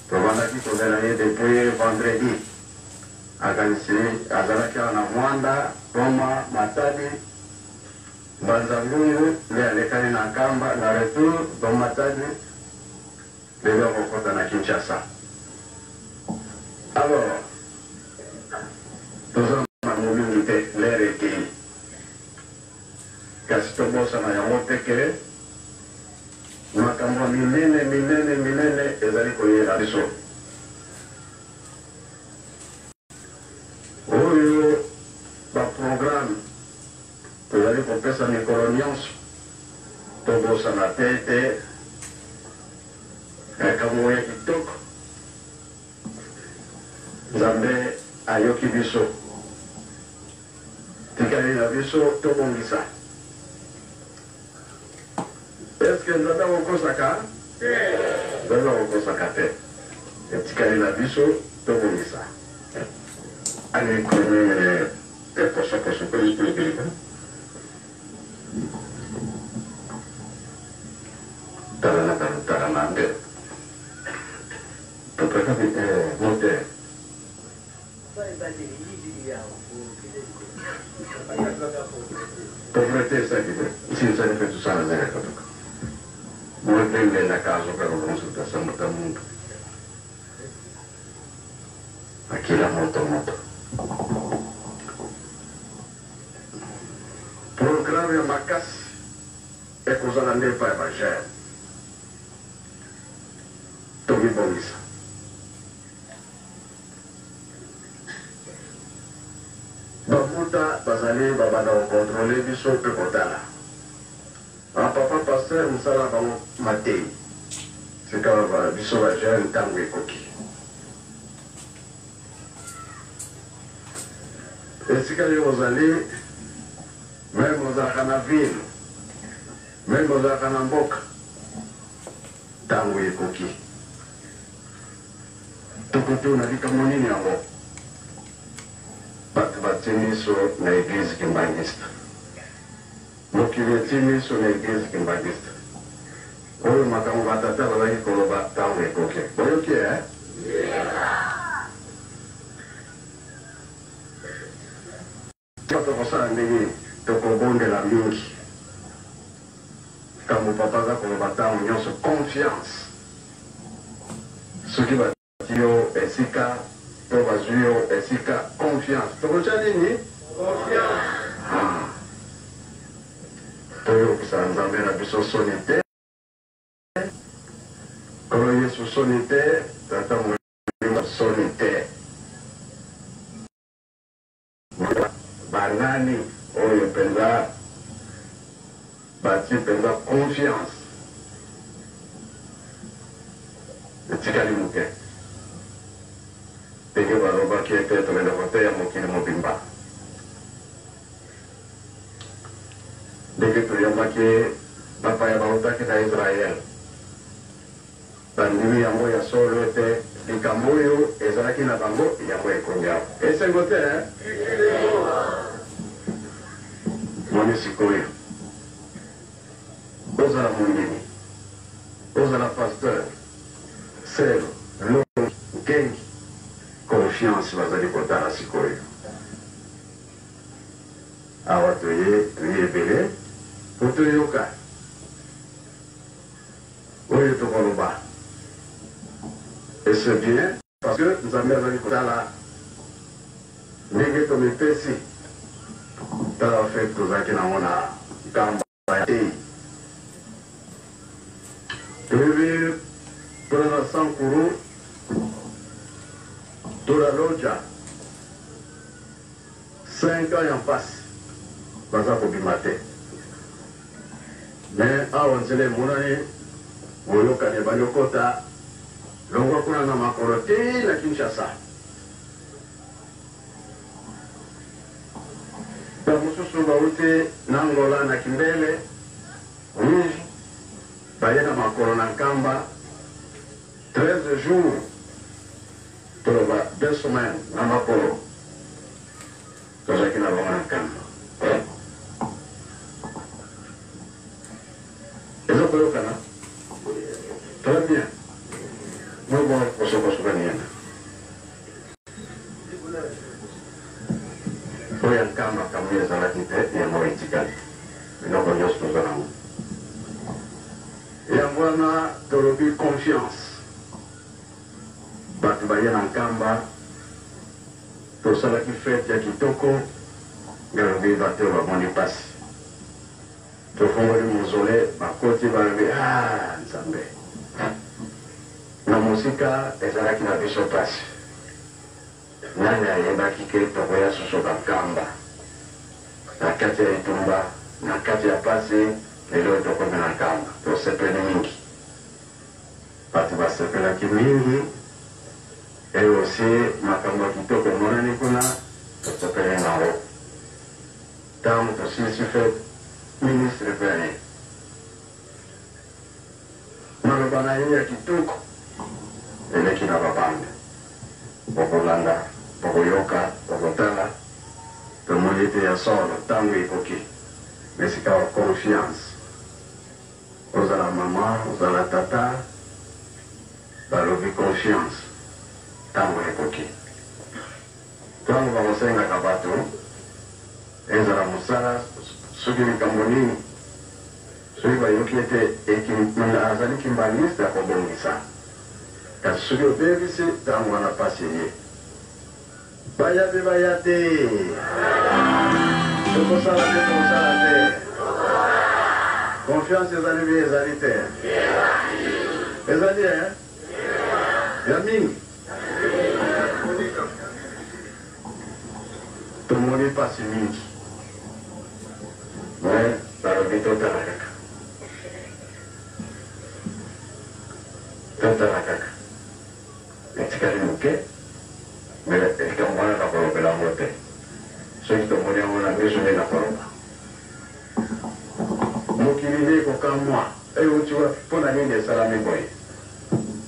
tobandaki kozela ye depuis vendredi akanisi azalaki awa na Mwanda Goma Matadi Banzangungu, les alekani na Kamba, na retour, dans Matadi, les gens rencontrent à Kinshasa. Alors, nous avons mobilité, l'air et qui, kasi tobosa na yango teke, makambo minene ezali koyela biso. Oyo baprogramme tozali kopesa mikolo nyonso tobosana te ete makambo ya kitoko Nzambe ayoki biso tikali na biso tobongisa. Eske Nzambe akokosaka? Nzambe akokosaka te. Tikali na biso tobongisa. Allez, comme pour ça que je peux expliquer. Tarana, tu peux monter. Pauvreté, ça dit. Si vous avez fait tout ça, vous avez fait tout ça. Vous avez la case pour la consultation de tout le monde. Aqui la moto. Programa makasi ekozala nde epai ya bagere tokibongisa bafuta bazali babanda kokontrole biso mpe kotala bapapa paster mosala bango matei sika biso bagere ntango ekoki esika yo ozali même ozalaka na ville même ozalaka na mboka ntango ekoki tokoto na likambo nini yango bato batie miso na eglize kimbangiste mokili etie miso na eglize kimbangiste oyo makambo batata bazalaki koloba ntango ekoki oyoki tokosala ndenge tokobondela mingi kambo papa aza koloba ntango nyonso confiance soki bati yo esika to bazwi yo esika confiance tokotya nini toyokisa nzambe na biso soni te kolo yesu soni te tata molimo soni te banani oyo mpenza batie mpenza confiance etikali moke ndenge balobaki ete tolenda koteya mokili mobimba ndenge toyambaki bapaya bautaki na israele bandimi yango ya solo ete likambo oyo ezalaki na bango yango ekongi awo esengo te moni sikoyo ozala mondimi ozala pasteur selo longi nkengi confiance bazali kotala sikoyo awa toye ebele po toyoka oyo tokoloba et c'est bien parce que nzambe azali kotala ndenge tomipesi tala fe tozalaki nango na nkamba ya tei toyebi mpona na sankuru tola loja 5 ans ya mpasi baza kobima te mais awa nzela emonani boyokani ebali okota longwa kuna na makolo te na Kinshasa bamosusu bauti na Angola na Kimbele Rouge baye na makolo na nkamba 13 jours toloba 2 semaines na makolo tozalaki na bango na nkamba eza koyokana très bien mobo kosokosokaniena oyo nkamba kamwe ezalaki te yango etikali wana tolobi confiance bato baye na nkamba tosalaki fete ya kitoko ngalobi bato bamoni pasi tofongoli mozole bakoti balobi nzambe na mosika ezalaki na biso pasi nani ayebaki ke tokoya susu bankamba na kati ya itumba na kati ya pasi lelo tokomi na nkamba tosepeli mingi bato basepelaki mingi eyo osi makambo ya kitoko emonani kuna tosepeli nango ntango tosilisi fete ministre pene maloba na ye ya kitoko eleki na babanda bokolanda bokoyoka bokotala tomoni ete ya solo ntango ekoki esika wa confiance ozala mama ozala tata balobi confiance ntango ekoki ntango bakosengaka bato ezala mosala soki likambo nini soki bayoki ete azali kimbaniste akobongisa kasi soki obebisi ntango wana pasi ye baya mpe baya te tokosala te tokosala te confiance ezali mpe ezali te ezali ya mingi tomoni pasi mingi mais balobi totala kaka etikali moke mais likambo wana nakolobela yango te soki tomoni yango na miso nde nakoloba mokili nde ekokamwa euti mpo na nini esalami boye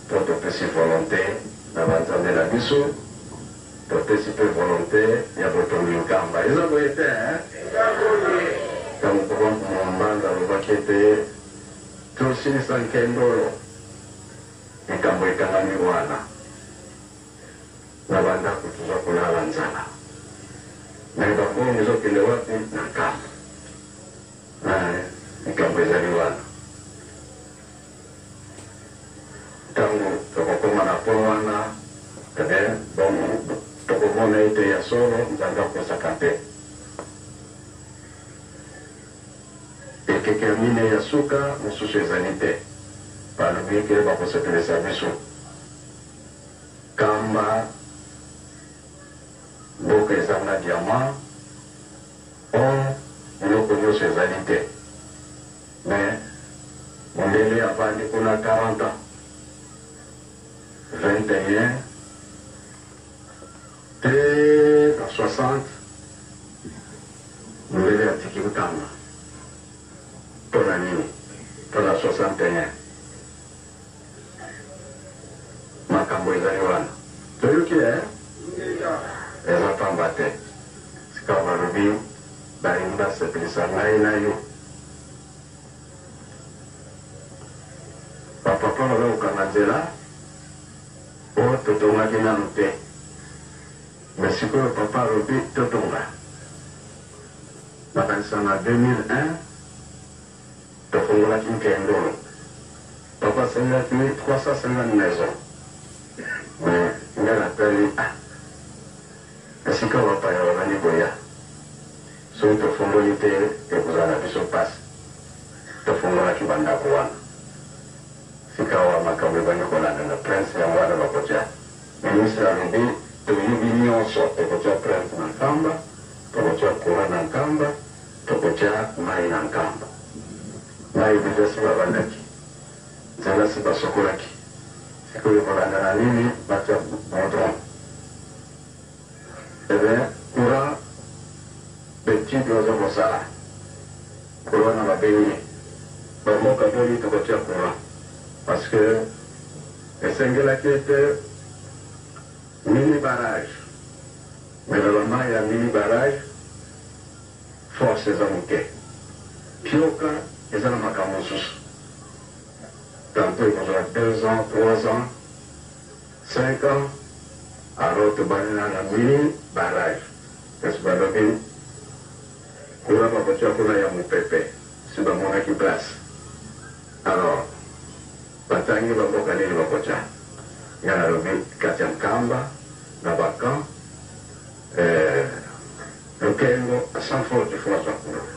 mpo topesi volonté na banzambe na biso topesi mpe volonté ya botongi nkamba eza boye te ntango mombanda alobaki ete tosilisa nkendolo likambo ekangami wana na bandako toza kolala nzala me babongo ezokende wapi na nkamba likambo ezali wana ntango tokokoma na po wana tokomona ete ya solo nzambe akosaka mpe ekeke mine ya suka mosusu ezali te balobi eke bakosepelisa biso kamba mboka ezanga diamant or biloko nyonso ezali te mais mondele avandi kuna 40 ans 21 te na 60 mondele atiki nkamba mpona nini mpona 61 makambo ezali wana toyoki eza pamba te sika balobi balingi basepelisa ngai na yo bapapa bazokokanga nzela o totongaki nanu te me sikoyo papa alobi totonga makanisa na 2001 tofungolaki nkendolo papa asengaki 350 maison mais ngai natali esika bapaya babandi koya soki tofungoli te ekozala biso pasi tofungolaki bandako wana sika wa makambo ebandi kolanda na prince yango wana bakotya ministre alobi toyebi nyonso tokotya prince na nkamba tokotya courant na nkamba tokotya mai na nkamba mai deja si babandaki nzela si basokolaki sikoyo kolanda na nini batya modron courant betide oza kosala courant na babengi bamoka boni tokotya courant parce que esengelaki ete mini barrage meleloma ya mini barrage force eza moke pioka eza na makambo mosusu tantôt ekozala 2 ans 3 ans 5 ans alors tobanina na mini barrage kasi balobi kura bakotya kuna ya mopepe si bamonaki place alors batangi bamboka nini bakocha ngana lobi kati ya Mkamba na Bakan Lokengo à 100 fois de fois sur courant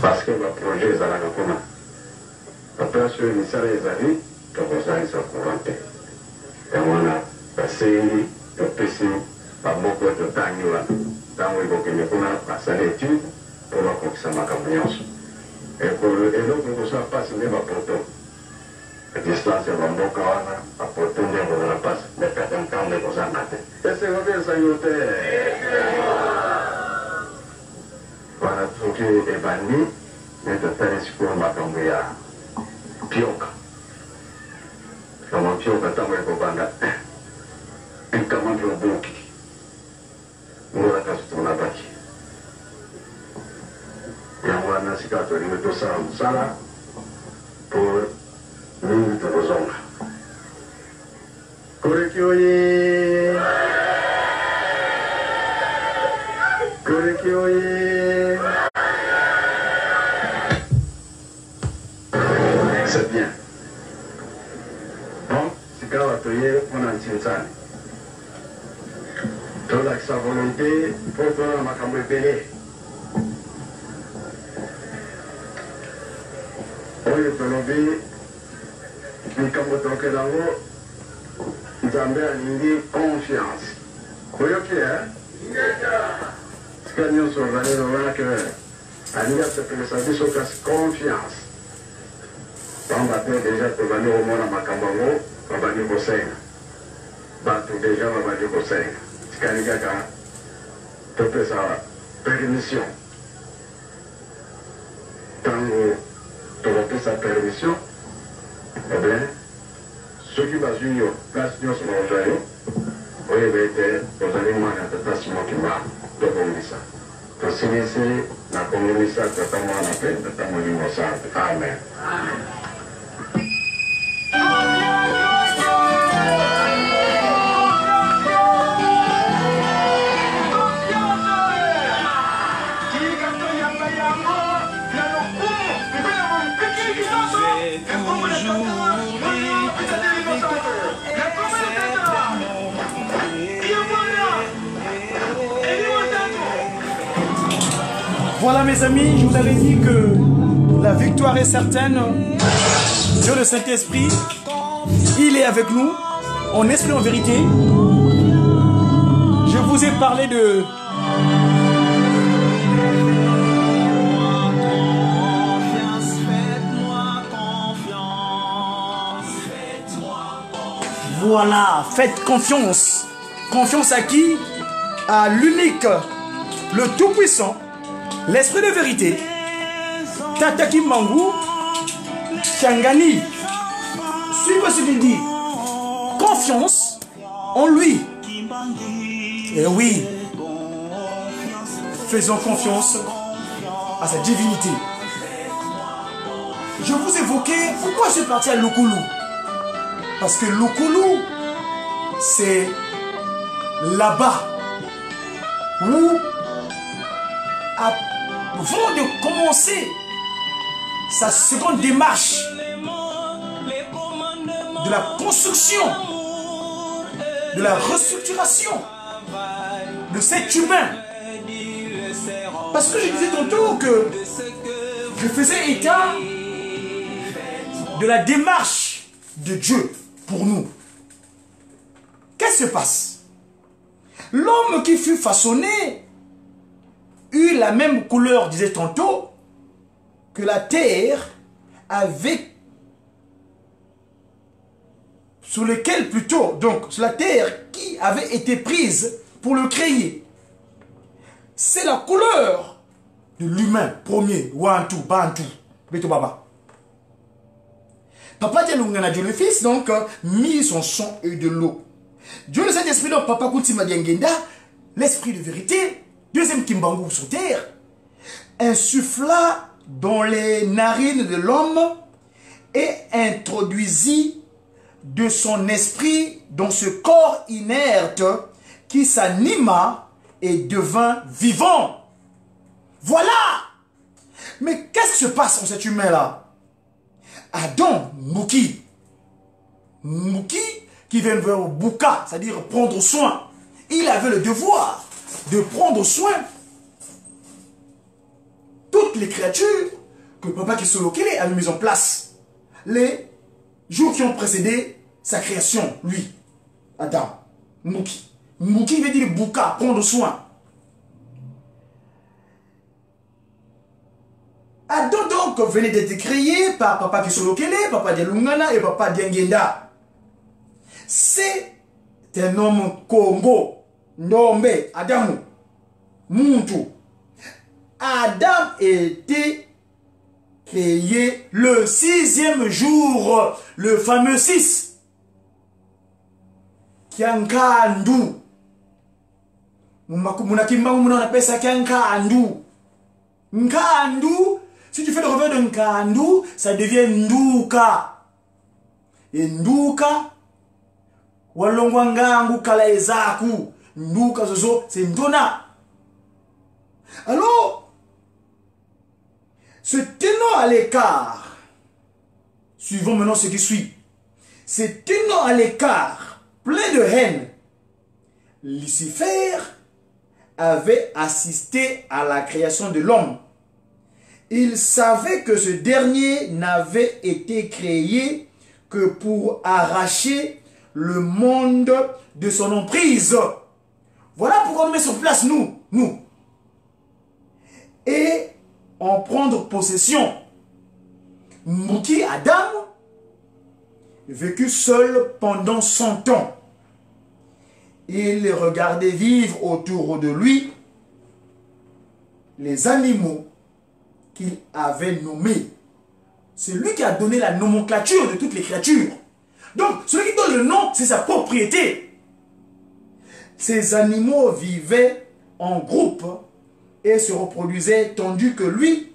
parce que le projet est à la Gakona après sur le ministère des avis donc on s'en est sur courant et on a passé le PC bamboka de tangi là dans le Bokene qu'on a passé l'étude pour la coxer ma camion et donc on s'en passe même à Porto a distância bamboka wana a Porto ndio on a passé mais kati ya Mkamba ko zanate ese ngobesa yote wana tuki ebandi ndio tarisiko makambo ya pioka kama pioka tamu iko banda kama ndio boki ngora kasutuna baki yango wana sikato limetosala msala pour mingi tokozonga Koreki oye Koreki oye c'est bien bon sikawa toye mpona ntinsani tolakisa volonté mpo tona makambo ebele oyo tolobi likambo tokelango nzambe alingi confiance oyoki sika nyonso ozali lobanake alingi asepelisa biso kasi confiance pamba te deja tobandi komona makambo yango babandi kosenga bato deja babandi kosenga tikali kaka topesa permission ntango tokopesa permission eh bien soki bazwi yo place nyonso bakozwa yo oyeba ete ozali mwana tata Simon Kimbangu tobongisa tosilisi na kongomisa tata mwana mpe tata molimo santu amen Voilà mes amis, je vous avais dit que la victoire est certaine. Dieu le Saint-Esprit, il est avec nous, en esprit en vérité. Je vous ai parlé de... Voilà, faites confiance. Confiance à qui? À l'unique, le tout-puissant, l'esprit de vérité, Tata Kimbangu, Kiangani. Suivez ce qu'il dit. Confiance en lui. Et oui, faisons confiance à sa divinité. Je vous évoquais pourquoi je suis parti à Lokulu. Parce que Lokulu, c'est là-bas où, avant de commencer sa seconde démarche de la construction, de la restructuration de cet humain. Parce que je disais tantôt que je faisais état de la démarche de Dieu pour nous. Qu'est-ce qui se passe? L'homme qui fut façonné eut la même couleur, disait tantôt, que la terre avec sur lequel plutôt, donc sur la terre qui avait été prise pour le créer. C'est la couleur de l'humain premier, Wantu, Bantu, Beto Baba. Papa Dialungana, Dieu le Fils, donc, mit son sang et de l'eau. Dieu le Saint-Esprit, donc, Papa Koutima Diangenda, l'esprit de vérité, deuxième Kimbangu sur terre, insuffla dans les narines de l'homme et introduisit de son esprit dans ce corps inerte qui s'anima et devint vivant. Voilà. Mais qu'est-ce qui se passe en cet humain-là? Adam, Mbuki. Mbuki qui vient vers Buka, c'est-à-dire prendre soin. Il avait le devoir de prendre soin toutes les créatures que Papa Kisolokele avait mis en place. Les jours qui ont précédé sa création, lui, Adam, Mbuki. Mbuki veut dire Buka, prendre soin. Adam donc venait d'être créé par Papa Kisolokele, Papa Dialungana et Papa Diangenda. C'est un homme Congo, Nombe, Adamu, Muntu. Adam était créé le 6e jour, le fameux 6. Kiankandu. Munakimba on appelle ça Kiankandu. Nkandu, si tu fais le revers de Nkandu, ça devient Nduka. Et Nduka, Walongwangangu kala ezaku. Nduka zozo, c'est Ndona. Alors, se tenant à l'écart, suivons maintenant ce qui suit, se tenant à l'écart, plein de haine, Lucifer avait assisté à la création de l'homme. Il savait que ce dernier n'avait été créé que pour arracher le monde de son emprise. Voilà pourquoi on nous met sur place, nous. Et en prendre possession. Mbuki, Adam, vécut seul pendant 100 ans. Il regardait vivre autour de lui les animaux qu'il avait nommés. C'est lui qui a donné la nomenclature de toutes les créatures. Donc, celui qui donne le nom, c'est sa propriété. Ces animaux vivaient en groupe et se reproduisaient, tandis que lui,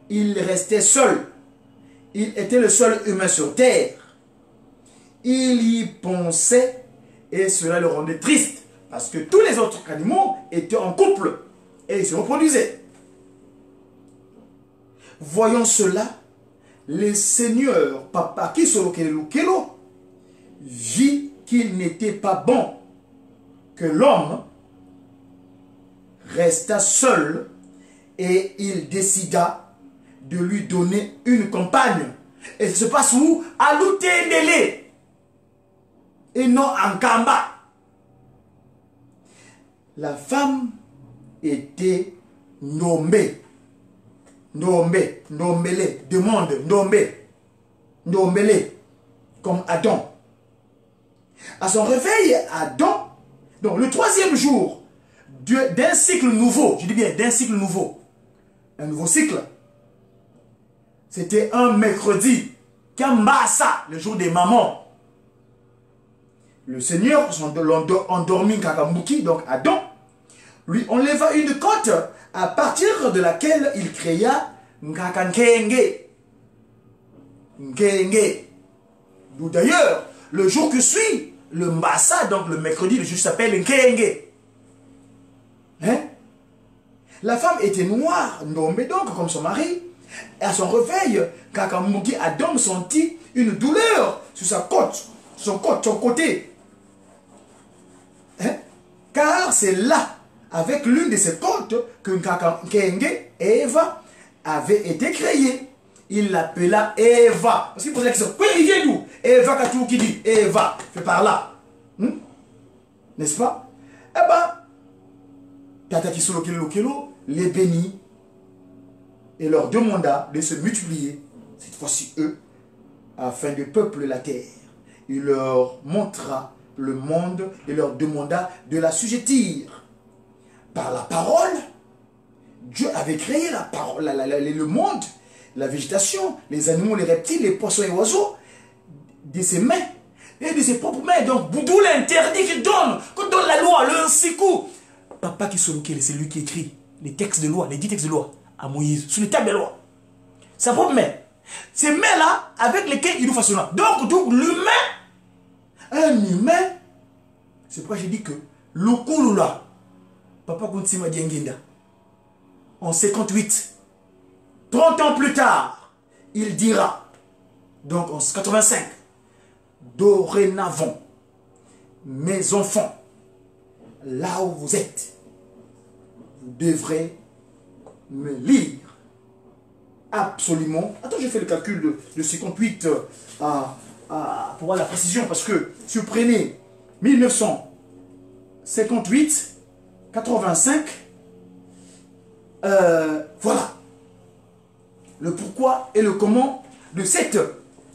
il restait seul. Il était le seul humain sur terre. Il y pensait et cela le rendait triste parce que tous les autres animaux étaient en couple et ils se reproduisaient. Voyant cela, le Seigneur Papa Kisolokele vit qu'il n'était pas bon que l'homme resta seul et il décida de lui donner une compagne. Et ça se passe où? À Loutenele et non en Kamba. La femme était nommée. Nombele, demande, Nombele, comme Adam. À son réveil, Adam, donc le 3e jour d'un cycle nouveau, je dis bien d'un cycle nouveau, un nouveau cycle, c'était un mercredi, Kambasa, le jour des mamans. Le Seigneur, endormi Kakambuki, donc Adam, lui enleva une côte à partir de laquelle il créa Nkakankenge. D'où d'ailleurs, le jour qui suit, le Mbassa, donc le mercredi, le jour s'appelle Nkenge. Hein? La femme était noire, nommée donc comme son mari. Et à son réveil, Kakambuki Adam sentit une douleur sur sa côte, son côté. Hein? Car c'est là, avec l'une de ses côtes, que Nkakankenge, Eva, avait été créée. Il l'appela Eva. Parce qu'il posait la question, il vient d'où? Eva Katou qui dit, Eva, c'est par là. N'est-ce pas? Eh bien, Tata Kisolokele les bénit et leur demanda de se multiplier, cette fois-ci eux, afin de peupler la terre. Il leur montra le monde et leur demanda de l'assujettir. Par la parole, Dieu avait créé le monde, la végétation, les animaux, les reptiles, les poissons et oiseaux, de ses mains et de ses propres mains. Donc, Boudou l'interdit qu'il donne la loi, le sikou. Papa Kisolokele, c'est lui qui écrit les textes de loi, les 10 textes de loi à Moïse, sur les tables de loi. Sa propre main. Ces mains-là, avec lesquelles il nous façonna. Donc l'humain, un humain, c'est pourquoi j'ai dit que le Kouloula, Papa Kuntsima Diengenda, en 58, 30 ans plus tard, il dira, Donc en 85, dorénavant, mes enfants, là où vous êtes, vous devrez me lire absolument. Attends, j'ai fait le calcul de 58 pour voir la précision, parce que si vous prenez 1958, 85, voilà le pourquoi et le comment de cette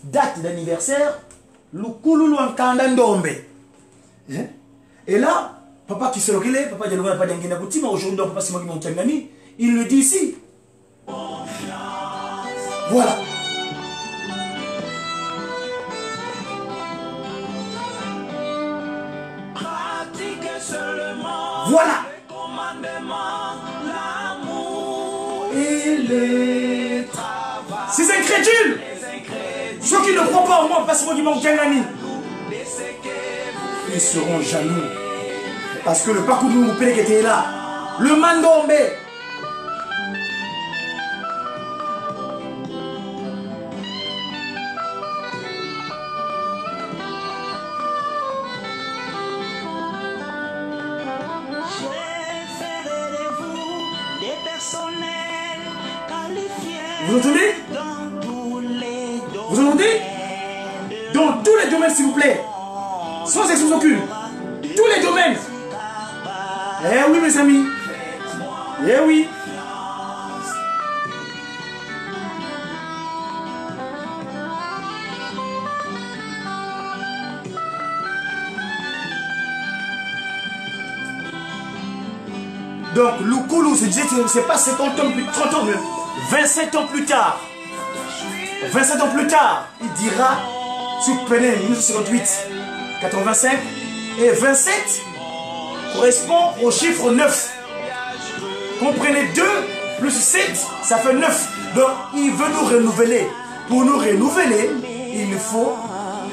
date d'anniversaire, le Kouloulou en Kandandombe. Et là, papa qui se relève, papa de papa d'Angina Boutima, aujourd'hui, papa Simon Montangani, il le dit ici. Voilà. Voilà. Et les... Ces incrédules, ceux qui ne croient pas au moins, parce qu'ils manquent Gangani, ils seront jaloux. Parce que le parcours de nous qui était là, le Mandombe. Vous entendez? Vous entendez? Dans tous les domaines, s'il vous plaît. Sans exception aucune. Tous les domaines. Eh oui, mes amis. Eh oui. Donc, Loukoulou se disait que c'est pas 50 ans plus 30 ans, mais 27 ans plus tard. 27 ans plus tard, il dira, si vous prenez 1958, 85 et 27 correspond au chiffre 9. Comprenez 2 plus 7, ça fait 9. Donc, il veut nous renouveler. Pour nous renouveler, il faut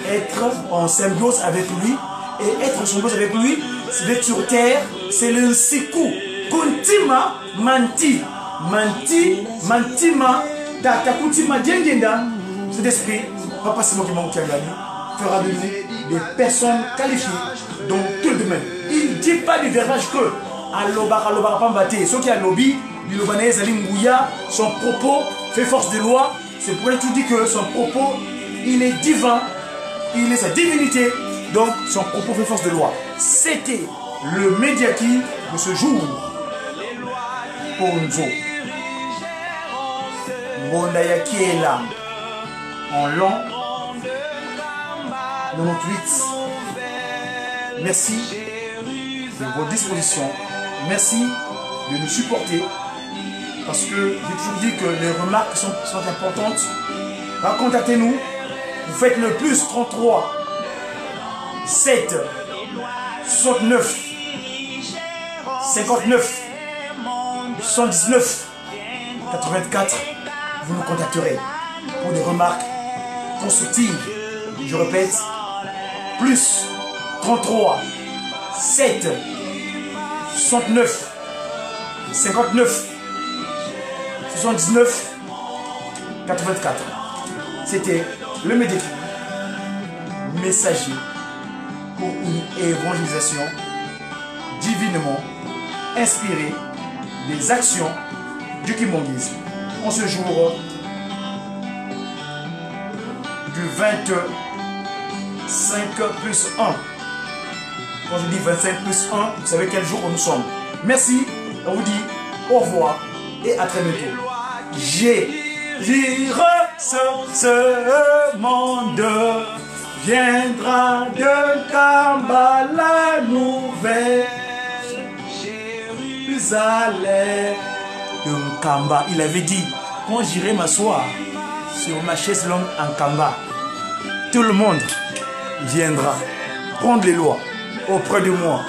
être en symbiose avec lui. Et être en symbiose avec lui, c'est d'être sur terre, c'est le sikou. Kuntima manti. Manti, mantima, tatakutima djengenda. Cet esprit, Papa Simon Kiangani, fera de nous des personnes qualifiées dans tout le domaine. Il ne dit pas du verrage que Alobara Pambate, ceux qui a lobby, l'Ilobanaise Alingouya, son propos fait force de loi. C'est pour ça que tu dis que son propos, il est divin, il est sa divinité, donc son propos fait force de loi. C'était le Médiaki de ce jour. Ponzo. Mondaya qui est là en l'an 98. Merci de votre disposition. Merci de nous supporter. Parce que j'ai toujours dit que les remarques sont importantes. Contactez-nous. Vous faites le plus 33 7 69 59 79 84. Vous nous contacterez pour des remarques constructives. Je répète, plus 33 7 69 59 79 84. C'était le Médiaki, messager pour une évangélisation divinement inspirée des actions du Kimongisme. En ce jour du 25 plus 1. Quand je dis 25 plus 1, vous savez quel jour nous sommes. Merci, on vous dit au revoir et à très bientôt. Ce monde viendra de Kamba, la nouvelle Jérusalem. De Kamba, il avait dit, quand j'irai m'asseoir sur ma chaise longue en Kamba, tout le monde viendra prendre les lois auprès de moi.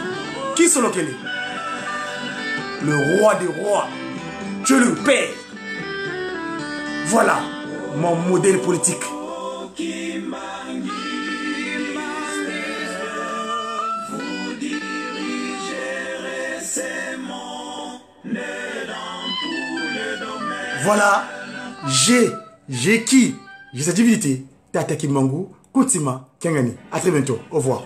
Qui sont lequel? Le roi des rois, Dieu le Père. Voilà mon modèle politique. Voilà, j'ai qui? J'ai sa divinité. Tata Kimbangu, Kuntima Kiangani. À très bientôt. Au revoir.